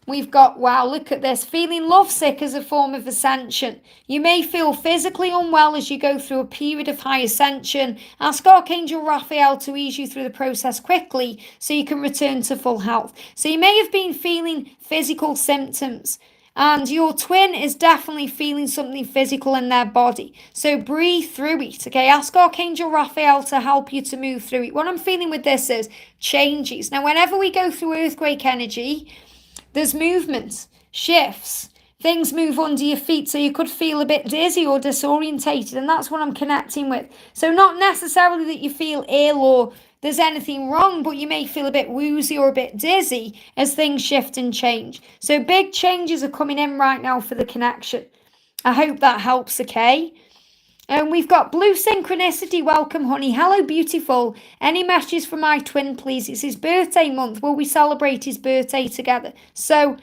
We've got, wow, look at this. Feeling lovesick as a form of ascension. You may feel physically unwell as you go through a period of high ascension. Ask Archangel Raphael to ease you through the process quickly so you can return to full health. So you may have been feeling physical symptoms. And your twin is definitely feeling something physical in their body. So breathe through it, okay? Ask Archangel Raphael to help you to move through it. What I'm feeling with this is changes. Now, whenever we go through earthquake energy, there's movements, shifts, things move under your feet, so you could feel a bit dizzy or disorientated, and that's what I'm connecting with. So not necessarily that you feel ill or there's anything wrong, but you may feel a bit woozy or a bit dizzy as things shift and change. So big changes are coming in right now for the connection. I hope that helps, okay? And we've got Blue Synchronicity. Welcome, honey. Hello, beautiful. Any messages for my twin, please? It's his birthday month. Will we celebrate his birthday together? So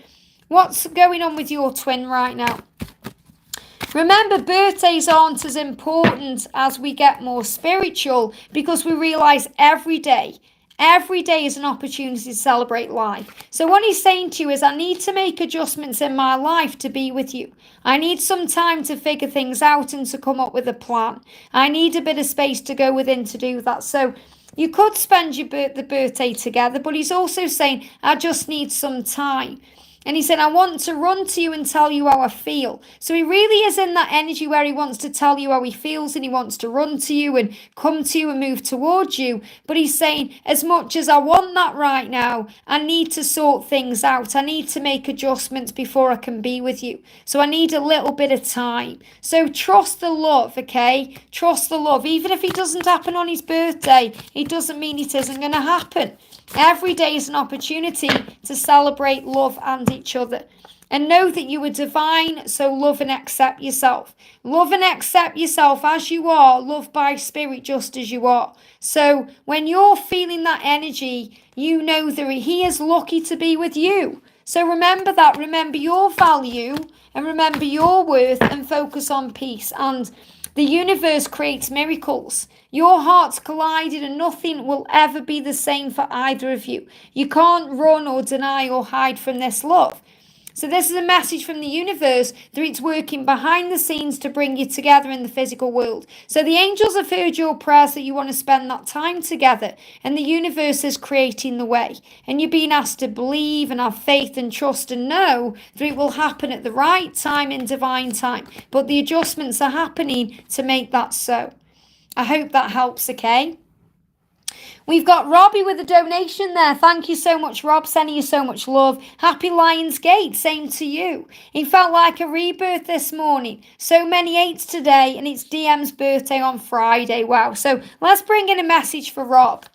what's going on with your twin right now? Remember, birthdays aren't as important as we get more spiritual because we realize every day is an opportunity to celebrate life. So what he's saying to you is, I need to make adjustments in my life to be with you. I need some time to figure things out and to come up with a plan. I need a bit of space to go within to do that. So you could spend the birthday together, but he's also saying, I just need some time. And he said, I want to run to you and tell you how I feel. So he really is in that energy where he wants to tell you how he feels and he wants to run to you and come to you and move towards you. But he's saying, as much as I want that right now, I need to sort things out. I need to make adjustments before I can be with you. So I need a little bit of time. So trust the love, okay? Trust the love. Even if it doesn't happen on his birthday, it doesn't mean it isn't going to happen. Every day is an opportunity to celebrate love and each other. And know that you are divine, so love and accept yourself. Love and accept yourself as you are, loved by spirit just as you are. So when you're feeling that energy, you know that he is lucky to be with you. So remember that, remember your value and remember your worth and focus on peace. And the universe creates miracles. Your hearts collided and nothing will ever be the same for either of you. You can't run or deny or hide from this love. So this is a message from the universe that it's working behind the scenes to bring you together in the physical world. So the angels have heard your prayers that you want to spend that time together, and the universe is creating the way. And you're being asked to believe and have faith and trust and know that it will happen at the right time in divine time. But the adjustments are happening to make that so. I hope that helps, okay? We've got Robbie with a donation there. Thank you so much, Rob. Sending you so much love. Happy Lionsgate. Same to you. It felt like a rebirth this morning. So many 8s today, and it's DM's birthday on Friday. Wow. So let's bring in a message for Rob.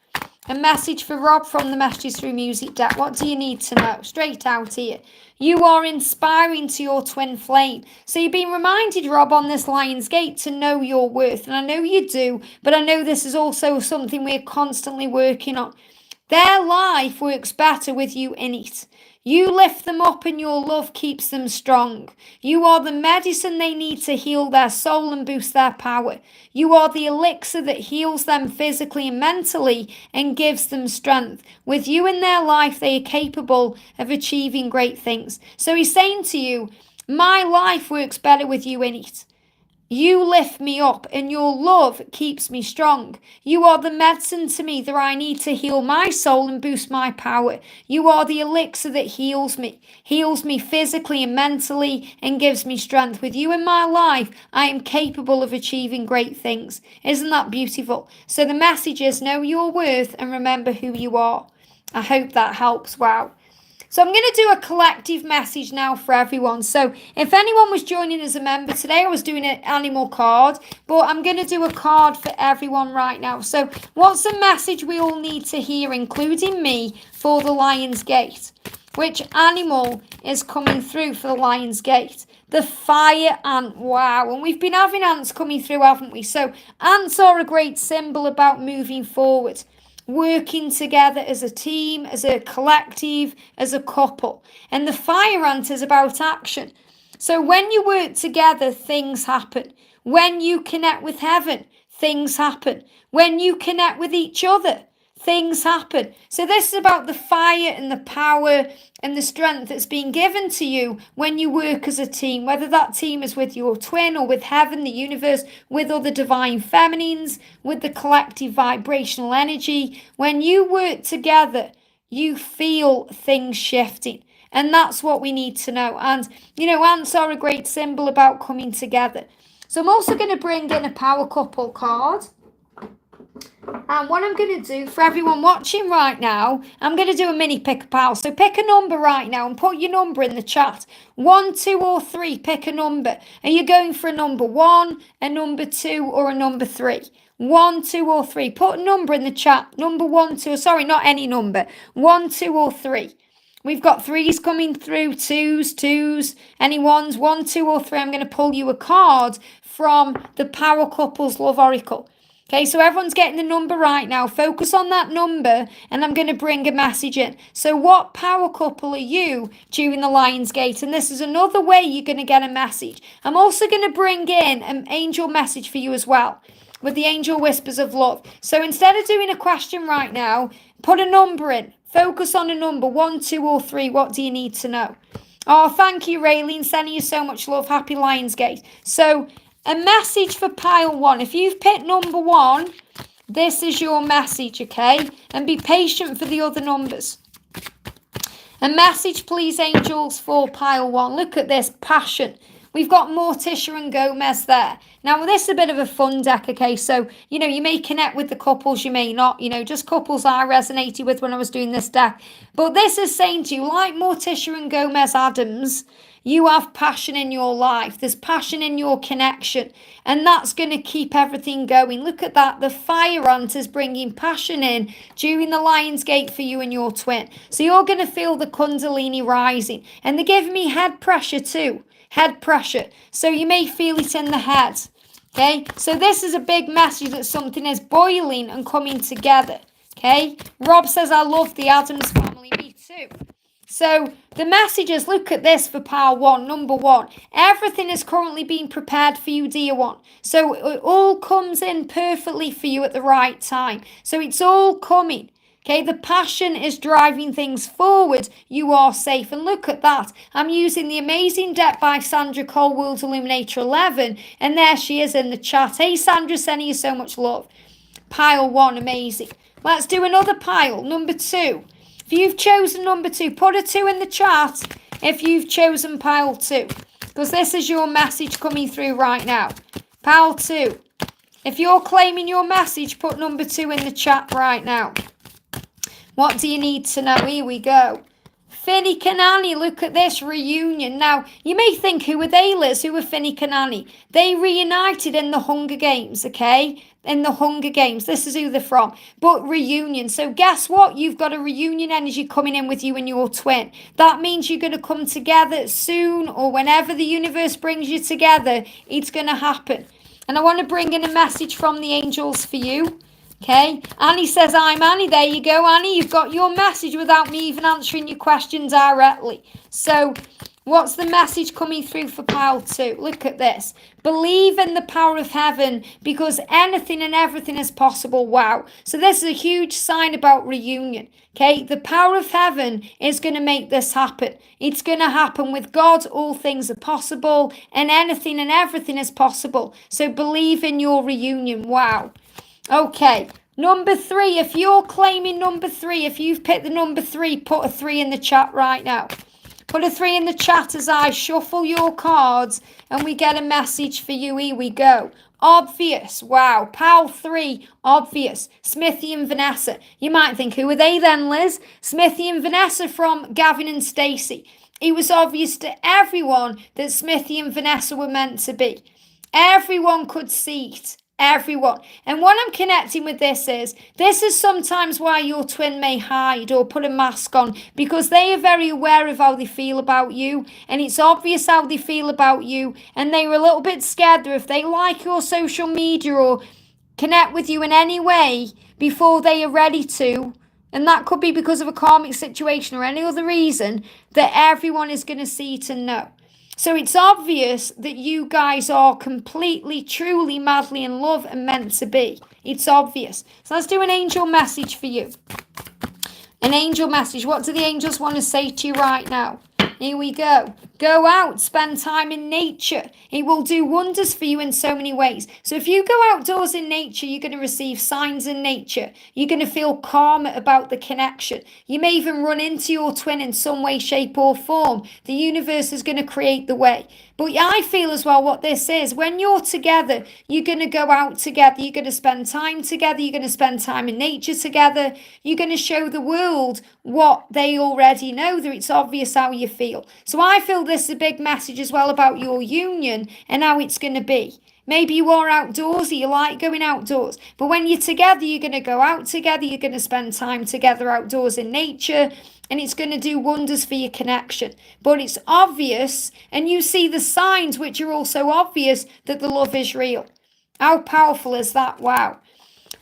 A message for Rob from the Messages Through Music deck. What do you need to know? Straight out here. You are inspiring to your twin flame. So you've been reminded, Rob, on this Lionsgate to know your worth. And I know you do, but I know this is also something we're constantly working on. Their life works better with you in it. You lift them up and your love keeps them strong. You are the medicine they need to heal their soul and boost their power. You are the elixir that heals them physically and mentally and gives them strength. With you in their life, they are capable of achieving great things. So he's saying to you, My life works better with you in it. You lift me up and your love keeps me strong. You are the medicine to me that I need to heal my soul and boost my power. You are the elixir that heals me physically and mentally and gives me strength. With you in my life, I am capable of achieving great things. Isn't that beautiful? So the message is know your worth and remember who you are. I hope that helps. Wow. So I'm going to do a collective message now for everyone. So if anyone was joining as a member today, I was doing an animal card, but I'm going to do a card for everyone right now. So what's the message we all need to hear, including me, for the Lionsgate? Which animal is coming through for the Lionsgate? The fire ant. Wow. And we've been having ants coming through, haven't we? So ants are a great symbol about moving forward. Working together as a team, as a collective, as a couple. And the fire ant is about action. So when you work together, things happen. When you connect with heaven, things happen. When you connect with each other, things happen. So this is about the fire and the power and the strength that's being given to you when you work as a team, whether that team is with your twin or with heaven, the universe, with other divine feminines, with the collective vibrational energy. When you work together, you feel things shifting. And that's what we need to know. And, ants are a great symbol about coming together. So I'm also going to bring in a power couple card. And what I'm going to do for everyone watching right now, I'm going to do a mini pick a pal. So pick a number right now and put your number in the chat. 1, 2 or 3, pick a number. Are you going for a number 1, a number 2 or a number 3? 1, 2 or 3. Put a number in the chat. Number 1, 2, sorry, not any number. 1, 2 or 3. We've got 3s coming through, 2s, any 1s, 1, 2 or 3. I'm going to pull you a card from the Power Couples Love Oracle. Okay, so everyone's getting the number right now. Focus on that number, and I'm going to bring a message in. So what power couple are you during the Lionsgate? And this is another way you're going to get a message. I'm also going to bring in an angel message for you as well, with the angel whispers of love. So instead of doing a question right now, put a number in. Focus on a number, 1, 2 or 3. What do you need to know? Oh, thank you, Raylene. Sending you so much love. Happy Lionsgate. So a message for pile 1. If you've picked number 1, this is your message, okay? And be patient for the other numbers. A message, please, angels, for pile 1. Look at this, passion. We've got Morticia and Gomez there. Now, this is a bit of a fun deck, okay? So, you may connect with the couples, you may not. Just couples I resonated with when I was doing this deck. But this is saying to you, like Morticia and Gomez Adams, you have passion in your life. There's passion in your connection. And that's going to keep everything going. Look at that. The fire ant is bringing passion in during the Lionsgate for you and your twin. So you're going to feel the Kundalini rising. And they're giving me head pressure too. Head pressure. So you may feel it in the head. Okay. So this is a big message that something is boiling and coming together. Okay. Rob says, I love the Addams family. Me too. So the message is, look at this for pile 1, number 1. Everything is currently being prepared for you, dear one. So it all comes in perfectly for you at the right time. So it's all coming. Okay, the passion is driving things forward. You are safe. And look at that. I'm using the amazing deck by Sandra Cole, World Illuminator 11. And there she is in the chat. Hey, Sandra, sending you so much love. Pile 1, amazing. Let's do another pile, number 2. If you've chosen number 2, put a 2 in the chat if you've chosen pile 2. Because this is your message coming through right now. Pile 2. If you're claiming your message, put number 2 in the chat right now. What do you need to know? Here we go. Finnick and Annie, look at this reunion. Now, you may think, who are they, Liz? Who are Finnick and Annie? They reunited in the Hunger Games, okay? In the Hunger Games. This is who they're from. But reunion. So guess what? You've got a reunion energy coming in with you and your twin. That means you're going to come together soon, or whenever the universe brings you together, it's going to happen. And I want to bring in a message from the angels for you. Okay, Annie says, I'm Annie. There you go, Annie. You've got your message without me even answering your question directly. So What's the message coming through for pile 2? Look at this. Believe in the power of heaven because anything and everything is possible. Wow. So this is a huge sign about reunion. Okay. The power of heaven is going to make this happen. It's going to happen. With God, all things are possible and anything and everything is possible. So believe in your reunion. Wow. Okay. Number 3. If you're claiming number 3, if you've picked the number 3, put a 3 in the chat right now. Put a 3 in the chat as I shuffle your cards and we get a message for you. Here we go. Obvious. Wow. Pal 3. Obvious. Smithy and Vanessa. You might think, who are they then, Liz? Smithy and Vanessa from Gavin and Stacey. It was obvious to everyone that Smithy and Vanessa were meant to be. Everyone could see it. Everyone. And what I'm connecting with this is sometimes why your twin may hide or put a mask on, because they are very aware of how they feel about you, and it's obvious how they feel about you, and they were a little bit scared that if they like your social media or connect with you in any way before they are ready to, and that could be because of a karmic situation or any other reason, that everyone is going to see it and know. So it's obvious that you guys are completely, truly, madly in love and meant to be. It's obvious. So let's do an angel message for you. An angel message. What do the angels want to say to you right now? Here we go. Go out, spend time in nature. It will do wonders for you in so many ways. So if you go outdoors in nature, you're going to receive signs in nature. You're going to feel calm about the connection. You may even run into your twin in some way, shape or form. The universe is going to create the way. But I feel as well what this is. When you're together, you're going to go out together. You're going to spend time together. You're going to spend time in nature together. You're going to show the world what they already know, that it's obvious how you feel. So I feel this is a big message as well about your union and how it's going to be. Maybe you are outdoorsy, you like going outdoors. But when you're together, you're going to go out together. You're going to spend time together outdoors in nature. And it's going to do wonders for your connection. But it's obvious, and you see the signs which are also obvious, that the love is real. How powerful is that? Wow.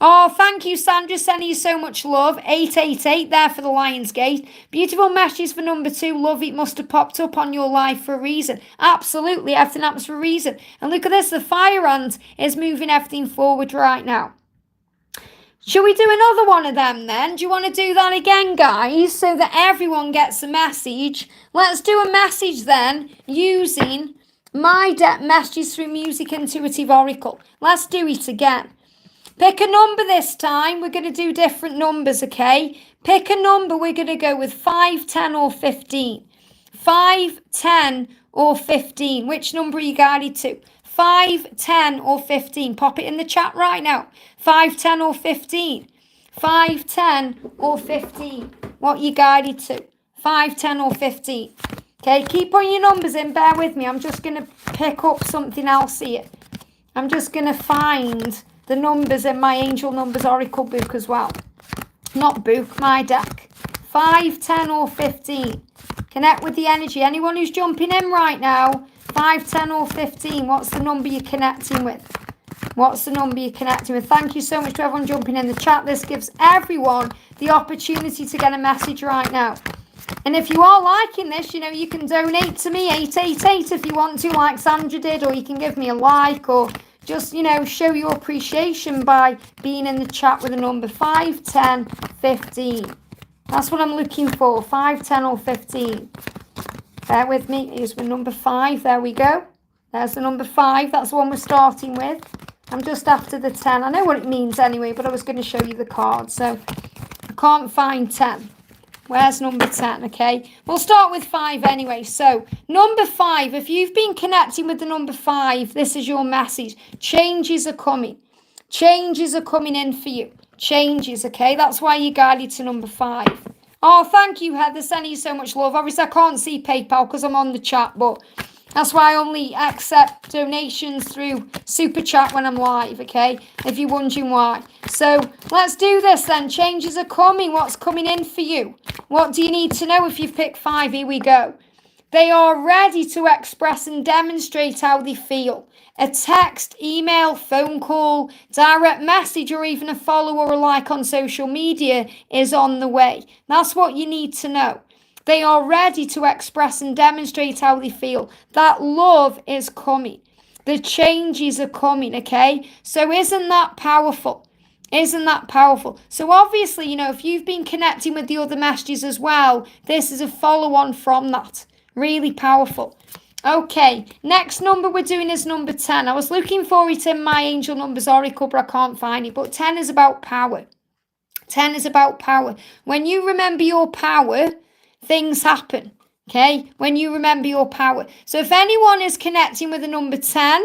Oh, thank you, Sandra. Sending you so much love. 888 there for the Lionsgate. Beautiful messages for number 2. Love, it must have popped up on your life for a reason. Absolutely, everything happens for a reason. And look at this. The fire ant is moving everything forward right now. Should we do another one of them then? Do you want to do that again, guys, so that everyone gets a message? Let's do a message then using my deck messages through Music Intuitive Oracle. Let's do it again. Pick a number this time. We're going to do different numbers, okay? Pick a number. We're going to go with 5, 10 or 15. 5, 10 or 15. Which number are you guided to? 5, 10 or 15. Pop it in the chat right now. 5, 10 or 15. 5, 10 or 15. What you guided to? 5, 10 or 15. Okay, keep putting your numbers in. Bear with me. I'm just going to pick up something else here. I'm just going to find the numbers in my Angel Numbers Oracle book as well. Not book, my deck. 5, 10 or 15. Connect with the energy. Anyone who's jumping in right now, 5, 10 or 15. What's the number you're connecting with? What's the number you're connecting with? Thank you so much to everyone jumping in the chat. This gives everyone the opportunity to get a message right now. And if you are liking this, you can donate to me, 888 if you want to, like Sandra did, or you can give me a like, or just, show your appreciation by being in the chat with a number 5, 10, 15. That's what I'm looking for, 5, 10 or 15. Bear with me. Here's my number 5. There we go. There's the number 5. That's the one we're starting with. I'm just after the 10. I know what it means anyway, but I was going to show you the card. So I can't find 10. Where's number 10? Okay. We'll start with 5 anyway. So number 5, if you've been connecting with the number 5, this is your message. Changes are coming. Changes are coming in for you. Changes, okay? That's why you guided to number 5. Oh, thank you, Heather. Sending you so much love. Obviously, I can't see PayPal because I'm on the chat, but that's why I only accept donations through Super Chat when I'm live, okay? If you're wondering why. So let's do this then. Changes are coming. What's coming in for you? What do you need to know if you've picked 5? Here we go. They are ready to express and demonstrate how they feel. A text, email, phone call, direct message, or even a follow or a like on social media is on the way. That's what you need to know. They are ready to express and demonstrate how they feel. That love is coming. The changes are coming, okay? So isn't that powerful? Isn't that powerful? So obviously, if you've been connecting with the other messages as well, this is a follow-on from that. Really powerful. Okay, next number we're doing is number 10. I was looking for it in my Angel Numbers Oracle, but I can't find it. But 10 is about power. 10 is about power. When you remember your power, things happen. Okay? When you remember your power. So if anyone is connecting with the number 10,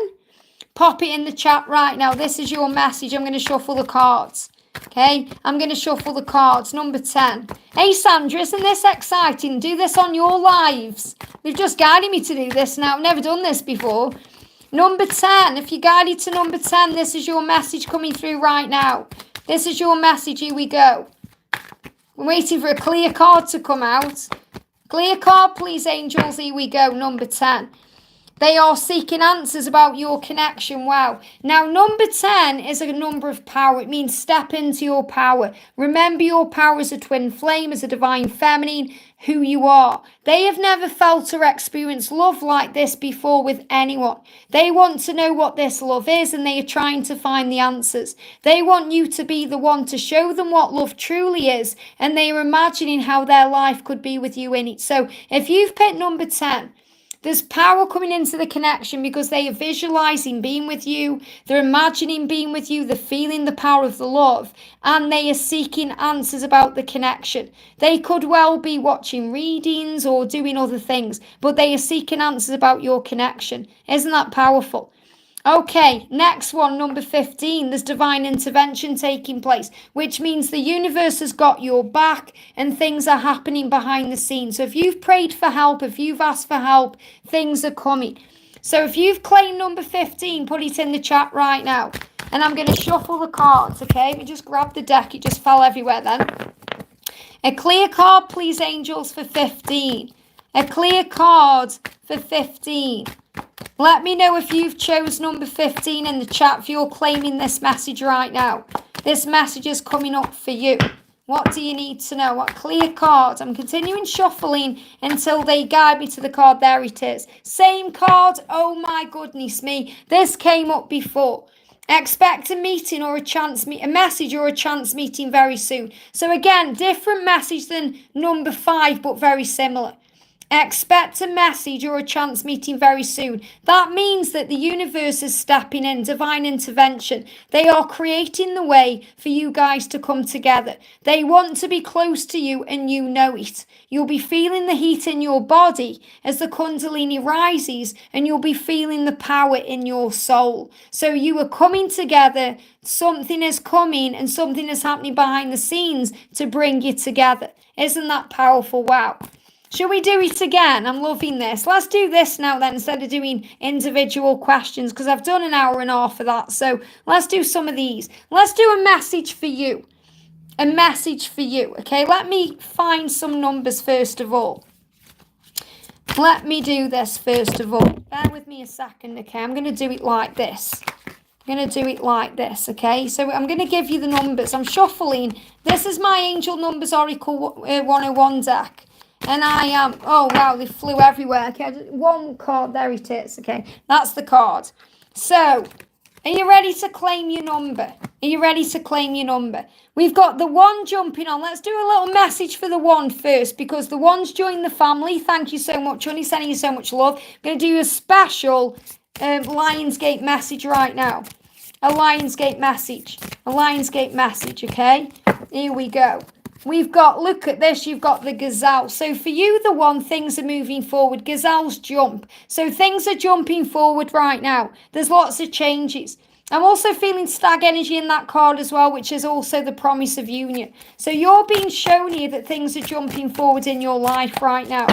pop it in the chat right now. This is your message. I'm going to shuffle the cards. Okay? I'm going to shuffle the cards. Number 10. Hey, Sandra, isn't this exciting? Do this on your lives. They've just guided me to do this now. I've never done this before. Number 10. If you're guided to number 10, this is your message coming through right now. This is your message. Here we go. We're waiting for a clear card to come out. Clear card, please, angels. Here we go. Number 10. They are seeking answers about your connection. Wow. Now, number 10 is a number of power. It means step into your power. Remember your power as a twin flame, as a divine feminine, who you are. They have never felt or experienced love like this before with anyone. They want to know what this love is, and they are trying to find the answers. They want you to be the one to show them what love truly is, and they are imagining how their life could be with you in it. So if you've picked number 10, there's power coming into the connection because they are visualizing being with you. They're imagining being with you. They're feeling the power of the love. And they are seeking answers about the connection. They could well be watching readings or doing other things, but they are seeking answers about your connection. Isn't that powerful? Okay, next one, number 15. There's divine intervention taking place, which means the universe has got your back and things are happening behind the scenes. So if you've prayed for help, if you've asked for help, things are coming. So if you've claimed number 15, put it in the chat right now. And I'm going to shuffle the cards, okay? Let me just grab the deck. It just fell everywhere then. A clear card, please, angels, for 15. A clear card for 15. Let me know if you've chose number 15 in the chat, if you're claiming this message right now. This message is coming up for you. What do you need to know? What clear card? I'm continuing shuffling until they guide me to the card. There it is. Same card. Oh my goodness me. This came up before. Expect a meeting or a message or a chance meeting very soon. So again, different message than number 5, but very similar. Expect a message or a chance meeting very soon. That means that the universe is stepping in, divine intervention. They are creating the way for you guys to come together. They want to be close to you and you know it. You'll be feeling the heat in your body as the Kundalini rises, and you'll be feeling the power in your soul. So you are coming together. Something is coming and something is happening behind the scenes to bring you together. Isn't that powerful? Wow. Shall we do it again? I'm loving this. Let's do this now then, instead of doing individual questions, because I've done an hour and a half of that. So let's do some of these. Let's do a message for you. A message for you. Okay, let me find some numbers first of all. Let me do this first of all. Bear with me a second, okay? I'm going to do it like this. I'm going to do it like this, okay? So I'm going to give you the numbers. I'm shuffling. This is my Angel Numbers Oracle 101 deck. And I am, oh wow, they flew everywhere. Okay, one card, there it is. Okay, that's the card. So, are you ready to claim your number? Are you ready to claim your number? We've got the 1 jumping on. Let's do a little message for the 1 first, because the 1's joined the family. Thank you so much, honey. Sending you so much love. I'm going to do a special Lionsgate message right now. A Lionsgate message. A Lionsgate message, okay? Here we go. We've got, look at this, you've got the gazelle. So for you, the 1, things are moving forward. Gazelles jump. So things are jumping forward right now. There's lots of changes. I'm also feeling stag energy in that card as well, which is also the promise of union. So you're being shown here that things are jumping forward in your life right now.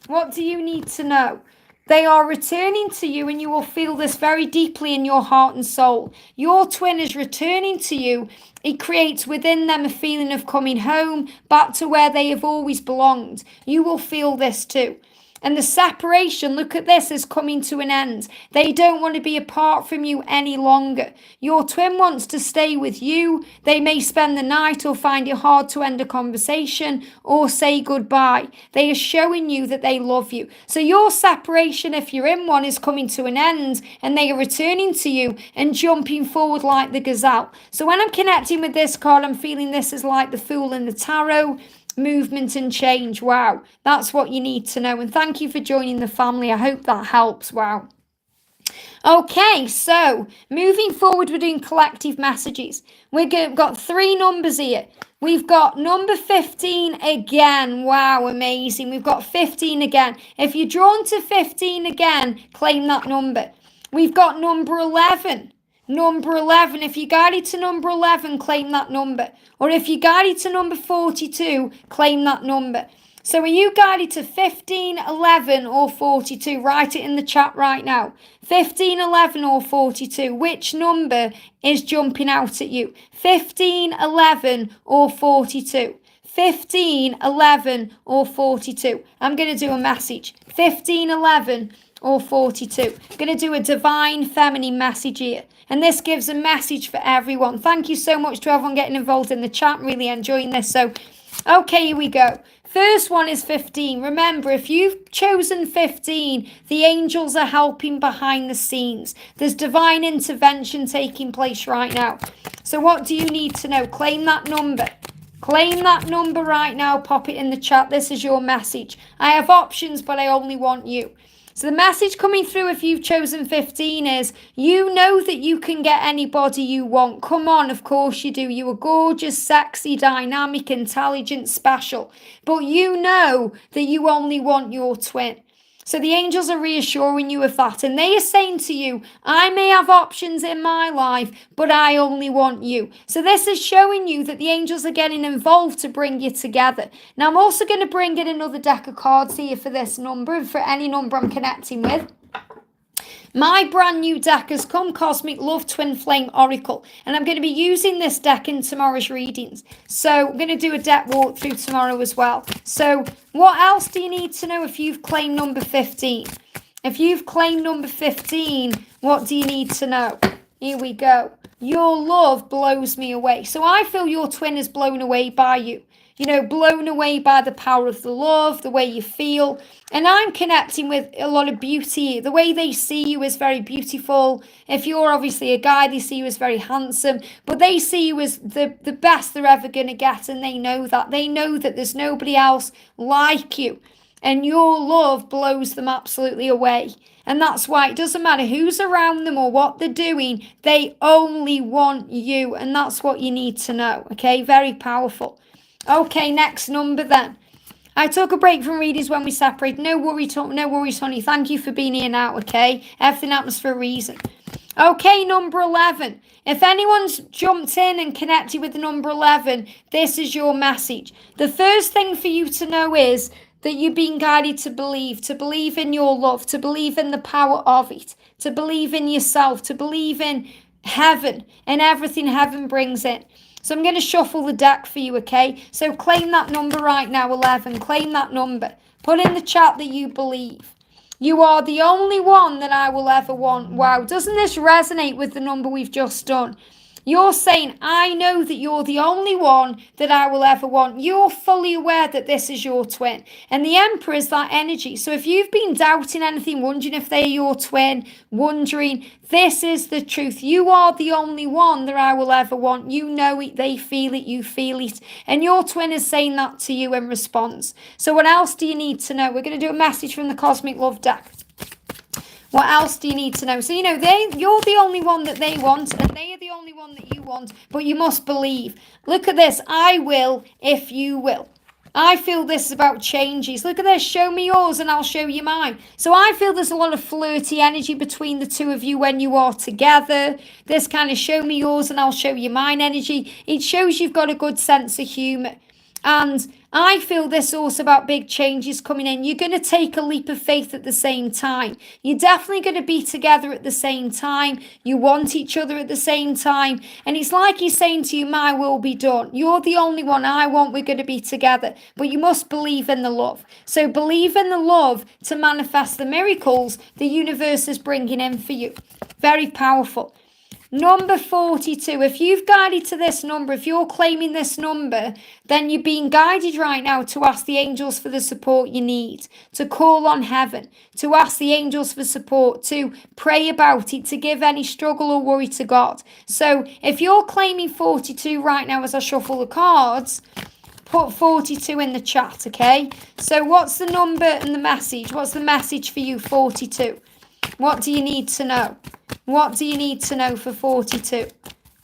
What do you need to know? They are returning to you, and you will feel this very deeply in your heart and soul. Your twin is returning to you. It creates within them a feeling of coming home, back to where they have always belonged. You will feel this too. And the separation, look at this, is coming to an end. They don't want to be apart from you any longer. Your twin wants to stay with you. They may spend the night or find it hard to end a conversation or say goodbye. They are showing you that they love you. So your separation, if you're in one, is coming to an end, and they are returning to you and jumping forward like the gazelle. So when I'm connecting with this card, I'm feeling this is like the Fool in the Tarot. Movement and change. Wow, that's what you need to know. And thank you for joining the family. I hope that helps. Wow. Okay, so moving forward, we're doing collective messages. We've got 3 numbers here. We've got number 15 again. Wow, amazing. We've got 15 again. If you're drawn to 15 again, claim that number. We've got number 11. Number 11, if you guided to number 11, claim that number. Or if you guided to number 42, claim that number. So are you guided to 15, 11 or 42? Write it in the chat right now. 15, 11 or 42. Which number is jumping out at you? 15, 11 or 42? 15, 11 or 42. I'm going to do a message. 15, 11 or 42. I'm going to do a divine feminine message here. And this gives a message for everyone. Thank you so much to everyone getting involved in the chat. Really enjoying this. So, okay, here we go. First one is 15. Remember, if you've chosen 15, the angels are helping behind the scenes. There's divine intervention taking place right now. So what do you need to know? Claim that number. Claim that number right now. Pop it in the chat. This is your message. I have options, but I only want you. So the message coming through if you've chosen 15 is, you know that you can get anybody you want. Come on, of course you do. You are gorgeous, sexy, dynamic, intelligent, special. But you know that you only want your twin. So the angels are reassuring you of that. And they are saying to you, I may have options in my life, but I only want you. So this is showing you that the angels are getting involved to bring you together. Now I'm also going to bring in another deck of cards here for this number, for any number I'm connecting with. My brand new deck has come, Cosmic Love Twin Flame Oracle, and I'm going to be using this deck in tomorrow's readings. So I'm going to do a deck walkthrough tomorrow as well. So what else do you need to know if you've claimed number 15? If you've claimed number 15, what do you need to know? Here we go. Your love blows me away. So I feel your twin is blown away by you. You know, blown away by the power of the love, the way you feel. And I'm connecting with a lot of beauty. The way they see you is very beautiful. If you're obviously a guy, they see you as very handsome. But they see you as the best they're ever going to get. And they know that. They know that there's nobody else like you. And your love blows them absolutely away. And that's why it doesn't matter who's around them or what they're doing. They only want you. And that's what you need to know. Okay, very powerful. Okay, next number then. I took a break from readings when we separated. No worries, honey. Thank you for being here now, okay? Everything happens for a reason. Okay, number 11. If anyone's jumped in and connected with the number 11, this is your message. The first thing for you to know is that you're being guided to believe in your love, to believe in the power of it, to believe in yourself, to believe in heaven and everything heaven brings in. So I'm going to shuffle the deck for you, okay? So claim that number right now, 11. Claim that number. Put in the chat that you believe. You are the only one that I will ever want. Wow, doesn't this resonate with the number we've just done? You're saying, I know that you're the only one that I will ever want. You're fully aware that this is your twin. And the Emperor is that energy. So if you've been doubting anything, wondering if they're your twin, wondering, this is the truth. You are the only one that I will ever want. You know it, they feel it, you feel it. And your twin is saying that to you in response. So what else do you need to know? We're going to do a message from the Cosmic Love deck. What else do you need to know? So, you know, you're the only one that they want, and they are the only one that you want, but you must believe. Look at this. I will if you will. I feel this is about changes. Look at this. Show me yours and I'll show you mine. So I feel there's a lot of flirty energy between the two of you when you are together. This kind of show me yours and I'll show you mine energy. It shows you've got a good sense of humour. And I feel this also about big changes coming in. You're going to take a leap of faith at the same time. You're definitely going to be together at the same time. You want each other at the same time. And it's like he's saying to you, my will be done. You're the only one I want. We're going to be together. But you must believe in the love. So believe in the love to manifest the miracles the universe is bringing in for you. Very powerful. Number 42, if you've guided to this number, if you're claiming this number, then you're being guided right now to ask the angels for the support you need, to call on heaven, to ask the angels for support, to pray about it, to give any struggle or worry to God. So if you're claiming 42 right now as I shuffle the cards, put 42 in the chat, okay? So what's the number and the message? What's the message for you, 42? What do you need to know? What do you need to know for 42?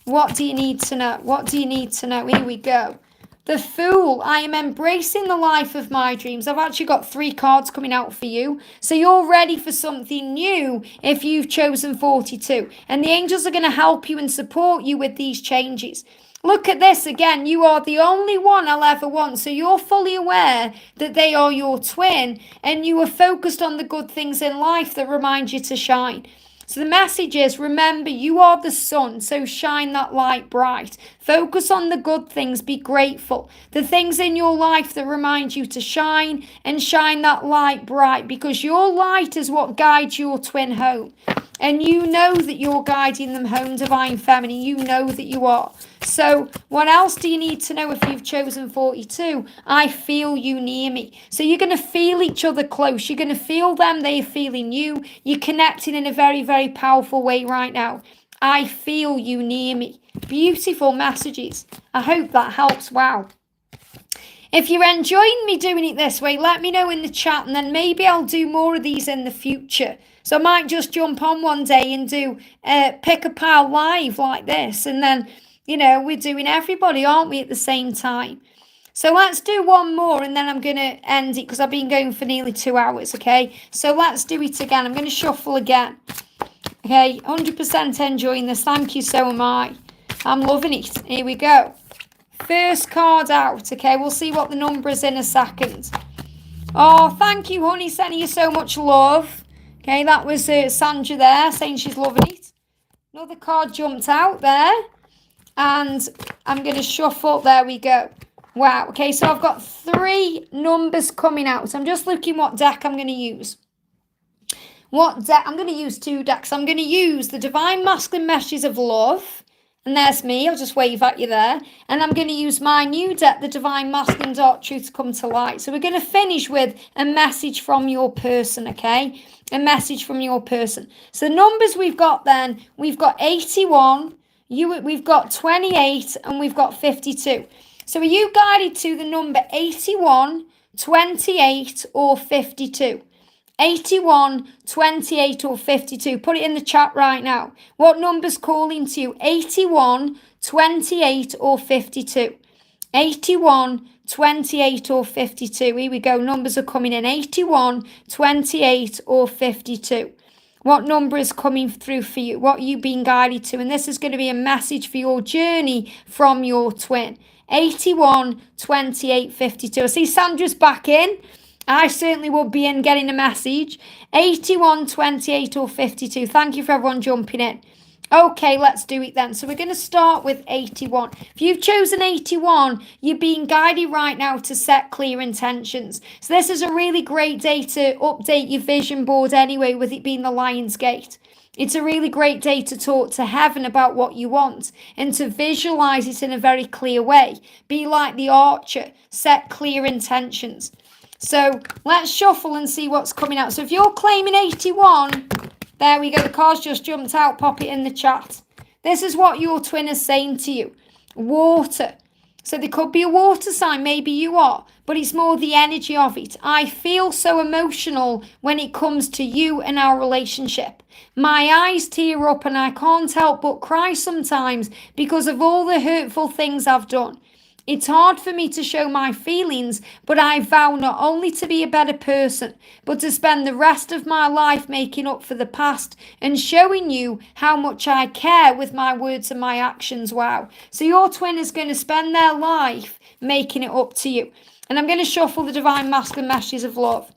What do you need to know? What do you need to know? Here we go. The Fool. I am embracing the life of my dreams. I've actually got 3 cards coming out for you. So you're ready for something new if you've chosen 42. And the angels are going to help you and support you with these changes. Look at this again. You are the only one I'll ever want. So you're fully aware that they are your twin and you are focused on the good things in life that remind you to shine. So the message is, remember, you are the sun, so shine that light bright. Focus on the good things, be grateful. The things in your life that remind you to shine and shine that light bright, because your light is what guides your twin home. And you know that you're guiding them home, Divine Feminine. You know that you are. So what else do you need to know if you've chosen 42? I feel you near me. So you're going to feel each other close. You're going to feel them. They're feeling you. You're connecting in a very, very powerful way right now. I feel you near me. Beautiful messages. I hope that helps. Wow. If you're enjoying me doing it this way, let me know in the chat, and then maybe I'll do more of these in the future. So I might just jump on one day and do Pick a Pile live like this. And then, you know, we're doing everybody, aren't we, at the same time? So let's do one more and then I'm going to end it because I've been going for nearly 2 hours, okay? So let's do it again. I'm going to shuffle again. Okay, 100% enjoying this. Thank you, so am I. I'm loving it. Here we go. First card out, okay? We'll see what the number is in a second. Oh, thank you, honey. Sending you so much love. Okay, that was Sandra there saying she's loving it. Another card jumped out there. And I'm going to shuffle. There we go. Wow. Okay, so I've got 3 numbers coming out. I'm just looking what deck I'm going to use. What deck? I'm going to use 2 decks. I'm going to use the Divine Masculine Messages of Love. And there's me. I'll just wave at you there. And I'm going to use my new deck, the Divine Masculine Dark Truth, to come to light. So we're going to finish with a message from your person, okay? A message from your person. So the numbers we've got then, we've got 81, we've got 28, and we've got 52. So are you guided to the number 81, 28, or 52? 81, 28, or 52. Put it in the chat right now. What number's calling to you? 81, 28, or 52? 81, 28, or 52. Here we go. Numbers are coming in. 81, 28, or 52. What number is coming through for you? What are you being guided to? And this is going to be a message for your journey from your twin. 81, 28, 52. I see Sandra's back in. I certainly will be in getting a message. 81, 28, or 52. Thank you for everyone jumping in. Okay, let's do it then. So we're going to start with 81. If you've chosen 81, you're being guided right now to set clear intentions. So this is a really great day to update your vision board anyway, with it being the Lionsgate. It's a really great day to talk to heaven about what you want and to visualize it in a very clear way. Be like the archer, set clear intentions. So let's shuffle and see what's coming out. So if you're claiming 81, there we go. The cards just jumped out. Pop it in the chat. This is what your twin is saying to you. Water. So there could be a water sign. Maybe you are. But it's more the energy of it. I feel so emotional when it comes to you and our relationship. My eyes tear up and I can't help but cry sometimes because of all the hurtful things I've done. It's hard for me to show my feelings, but I vow not only to be a better person, but to spend the rest of my life making up for the past and showing you how much I care with my words and my actions. Wow. So your twin is going to spend their life making it up to you. And I'm going to shuffle the divine masculine messages of love.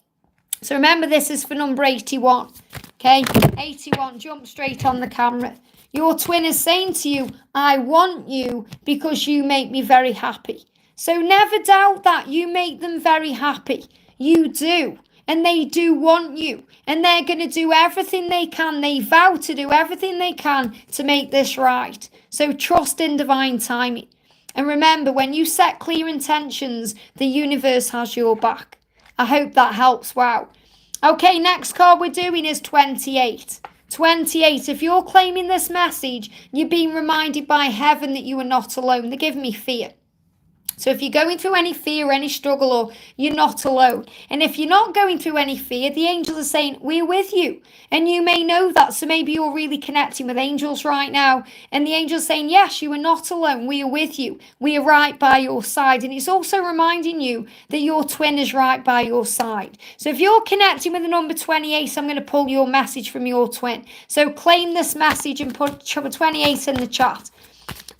So remember, this is for number 81. Okay, 81, jump straight on the camera. Your twin is saying to you, I want you because you make me very happy. So never doubt that. You make them very happy. You do. And they do want you. And they're going to do everything they can. They vow to do everything they can to make this right. So trust in divine timing. And remember, when you set clear intentions, the universe has your back. I hope that helps. Wow. Okay, next card we're doing is 28. 28. If you're claiming this message, you're being reminded by heaven that you are not alone. They're giving me fear. So if you're going through any fear, any struggle, or you're not alone. And if you're not going through any fear, the angels are saying, we're with you. And you may know that. So maybe you're really connecting with angels right now. And the angels saying, yes, you are not alone. We are with you. We are right by your side. And it's also reminding you that your twin is right by your side. So if you're connecting with the number 28, I'm going to pull your message from your twin. So claim this message and put 28 in the chat.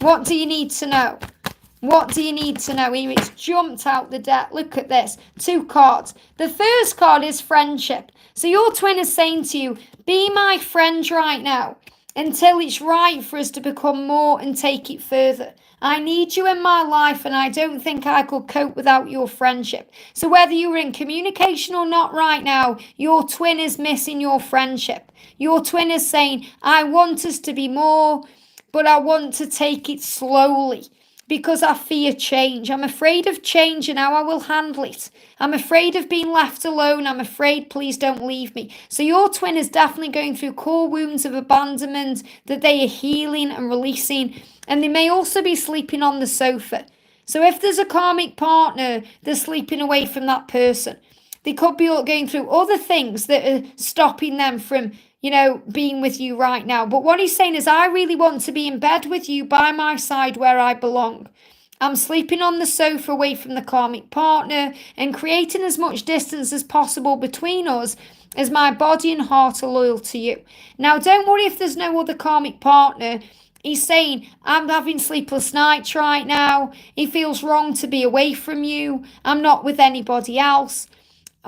What do you need to know? What do you need to know? Here it's jumped out the deck. Look at this. 2 cards. The first card is friendship. So your twin is saying to you, be my friend right now until it's right for us to become more and take it further. I need you in my life and I don't think I could cope without your friendship. So whether you're in communication or not right now, your twin is missing your friendship. Your twin is saying, I want us to be more, but I want to take it slowly. Because I fear change. I'm afraid of change and how I will handle it. I'm afraid of being left alone. I'm afraid, please don't leave me. So your twin is definitely going through core wounds of abandonment that they are healing and releasing. And they may also be sleeping on the sofa. So if there's a karmic partner, they're sleeping away from that person. They could be going through other things that are stopping them from being with you right now. But what he's saying is, I really want to be in bed with you by my side where I belong. I'm sleeping on the sofa away from the karmic partner and creating as much distance as possible between us as my body and heart are loyal to you. Now, don't worry if there's no other karmic partner. He's saying, I'm having sleepless nights right now. It feels wrong to be away from you. I'm not with anybody else.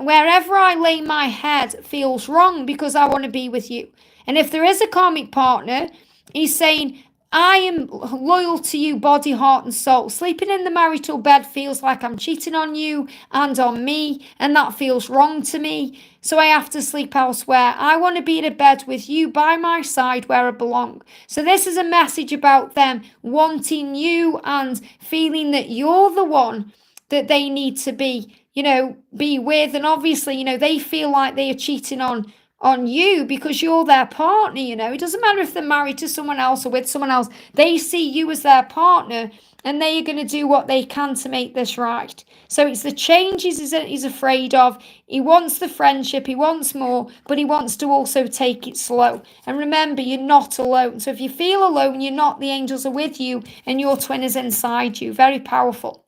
Wherever I lay my head feels wrong because I want to be with you. And if there is a karmic partner, he's saying, I am loyal to you, body, heart, and soul. Sleeping in the marital bed feels like I'm cheating on you and on me, and that feels wrong to me. So I have to sleep elsewhere. I want to be in a bed with you by my side where I belong. So this is a message about them wanting you and feeling that you're the one that they need to be with. And obviously, they feel like they are cheating on you because you're their partner. It doesn't matter if they're married to someone else or with someone else. They see you as their partner and they are going to do what they can to make this right. So it's the changes he's afraid of. He wants the friendship, he wants more, but he wants to also take it slow. And remember, you're not alone. So if you feel alone, you're not. The angels are with you and your twin is inside you. Very powerful.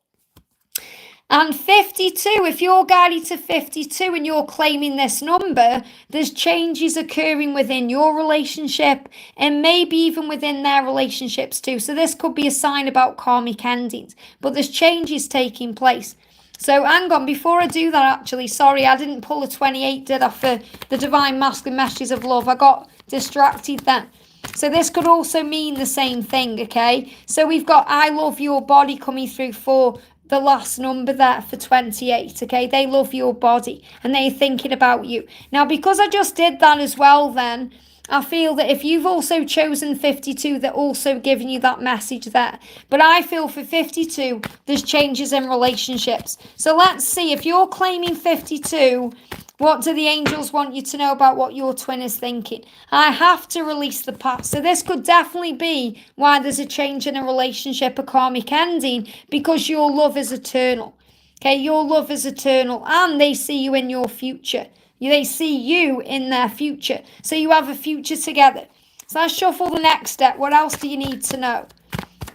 And 52, if you're guided to 52 and you're claiming this number, there's changes occurring within your relationship and maybe even within their relationships too. So this could be a sign about karmic endings, but there's changes taking place. So hang on, before I do that, actually, sorry, I didn't pull a 28, did I, for the divine masculine messages of love. I got distracted then. So this could also mean the same thing, okay? So we've got I love your body coming through for the last number there for 28, okay? They love your body and they're thinking about you. Now, because I just did that as well then, I feel that if you've also chosen 52, they're also giving you that message there. But I feel for 52, there's changes in relationships. So let's see, if you're claiming 52, what do the angels want you to know about what your twin is thinking? I have to release the past. So this could definitely be why there's a change in a relationship, a karmic ending, because your love is eternal. Okay, your love is eternal and they see you in your future. They see you in their future. So you have a future together. So let's shuffle the next step. What else do you need to know?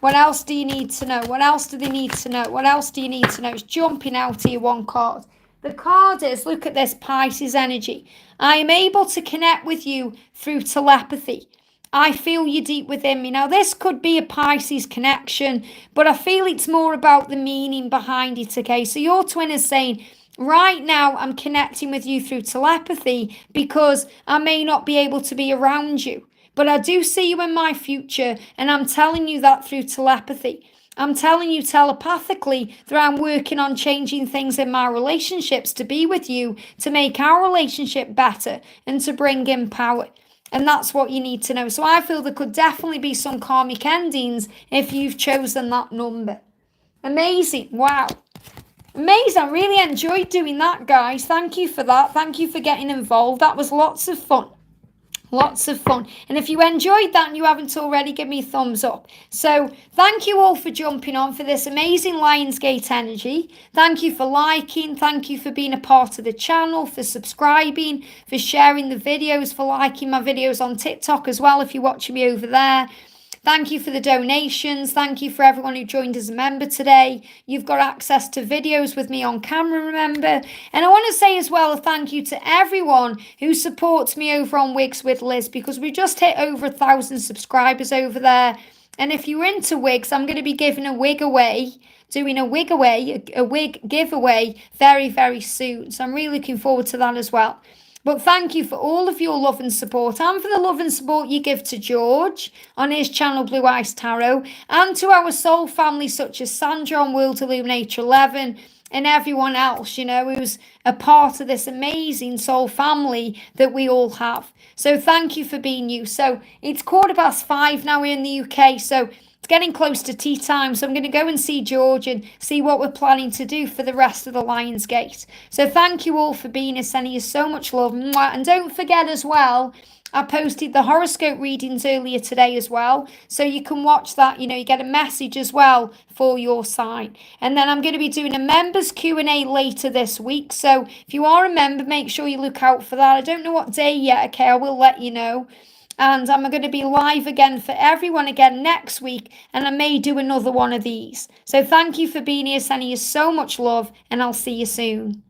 What else do you need to know? What else do they need to know? What else do you need to know? It's jumping out here, one card. The card is, look at this, Pisces energy. I am able to connect with you through telepathy. I feel you deep within me. Now, this could be a Pisces connection, but I feel it's more about the meaning behind it, okay? So your twin is saying, right now, I'm connecting with you through telepathy because I may not be able to be around you, but I do see you in my future, and I'm telling you that through telepathy. I'm telling you telepathically that I'm working on changing things in my relationships to be with you, to make our relationship better, and to bring in power. And that's what you need to know. So I feel there could definitely be some karmic endings if you've chosen that number. Amazing. Wow. Amazing. I really enjoyed doing that, guys. Thank you for that. Thank you for getting involved. That was lots of fun. Lots of fun. And if you enjoyed that and you haven't already, give me a thumbs up. So thank you all for jumping on for this amazing Lionsgate energy. Thank you for liking. Thank you for being a part of the channel, for subscribing, for sharing the videos, for liking my videos on TikTok as well if you're watching me over there. Thank you for the donations. Thank you for everyone who joined as a member today. You've got access to videos with me on camera, remember. And I want to say as well a thank you to everyone who supports me over on Wigs with Liz, because we just hit over 1,000 subscribers over there. And if you're into wigs, I'm going to be giving a wig away, doing a wig giveaway very, very soon. So I'm really looking forward to that as well. But thank you for all of your love and support, and for the love and support you give to George on his channel Blue Ice Tarot, and to our soul family such as Sandra on World Illuminator 11, and everyone else, who's a part of this amazing soul family that we all have. So thank you for being you. So it's 5:15 now here in the UK, so it's getting close to tea time, so I'm going to go and see George and see what we're planning to do for the rest of the Lionsgate. So thank you all for being here, sending you so much love. And don't forget as well, I posted the horoscope readings earlier today as well, so you can watch that. You get a message as well for your sign. And then I'm going to be doing a members Q&A later this week, so if you are a member, make sure you look out for that. I don't know what day yet, okay, I will let you know. And I'm going to be live again for everyone again next week, and I may do another one of these. So thank you for being here, sending you so much love, and I'll see you soon.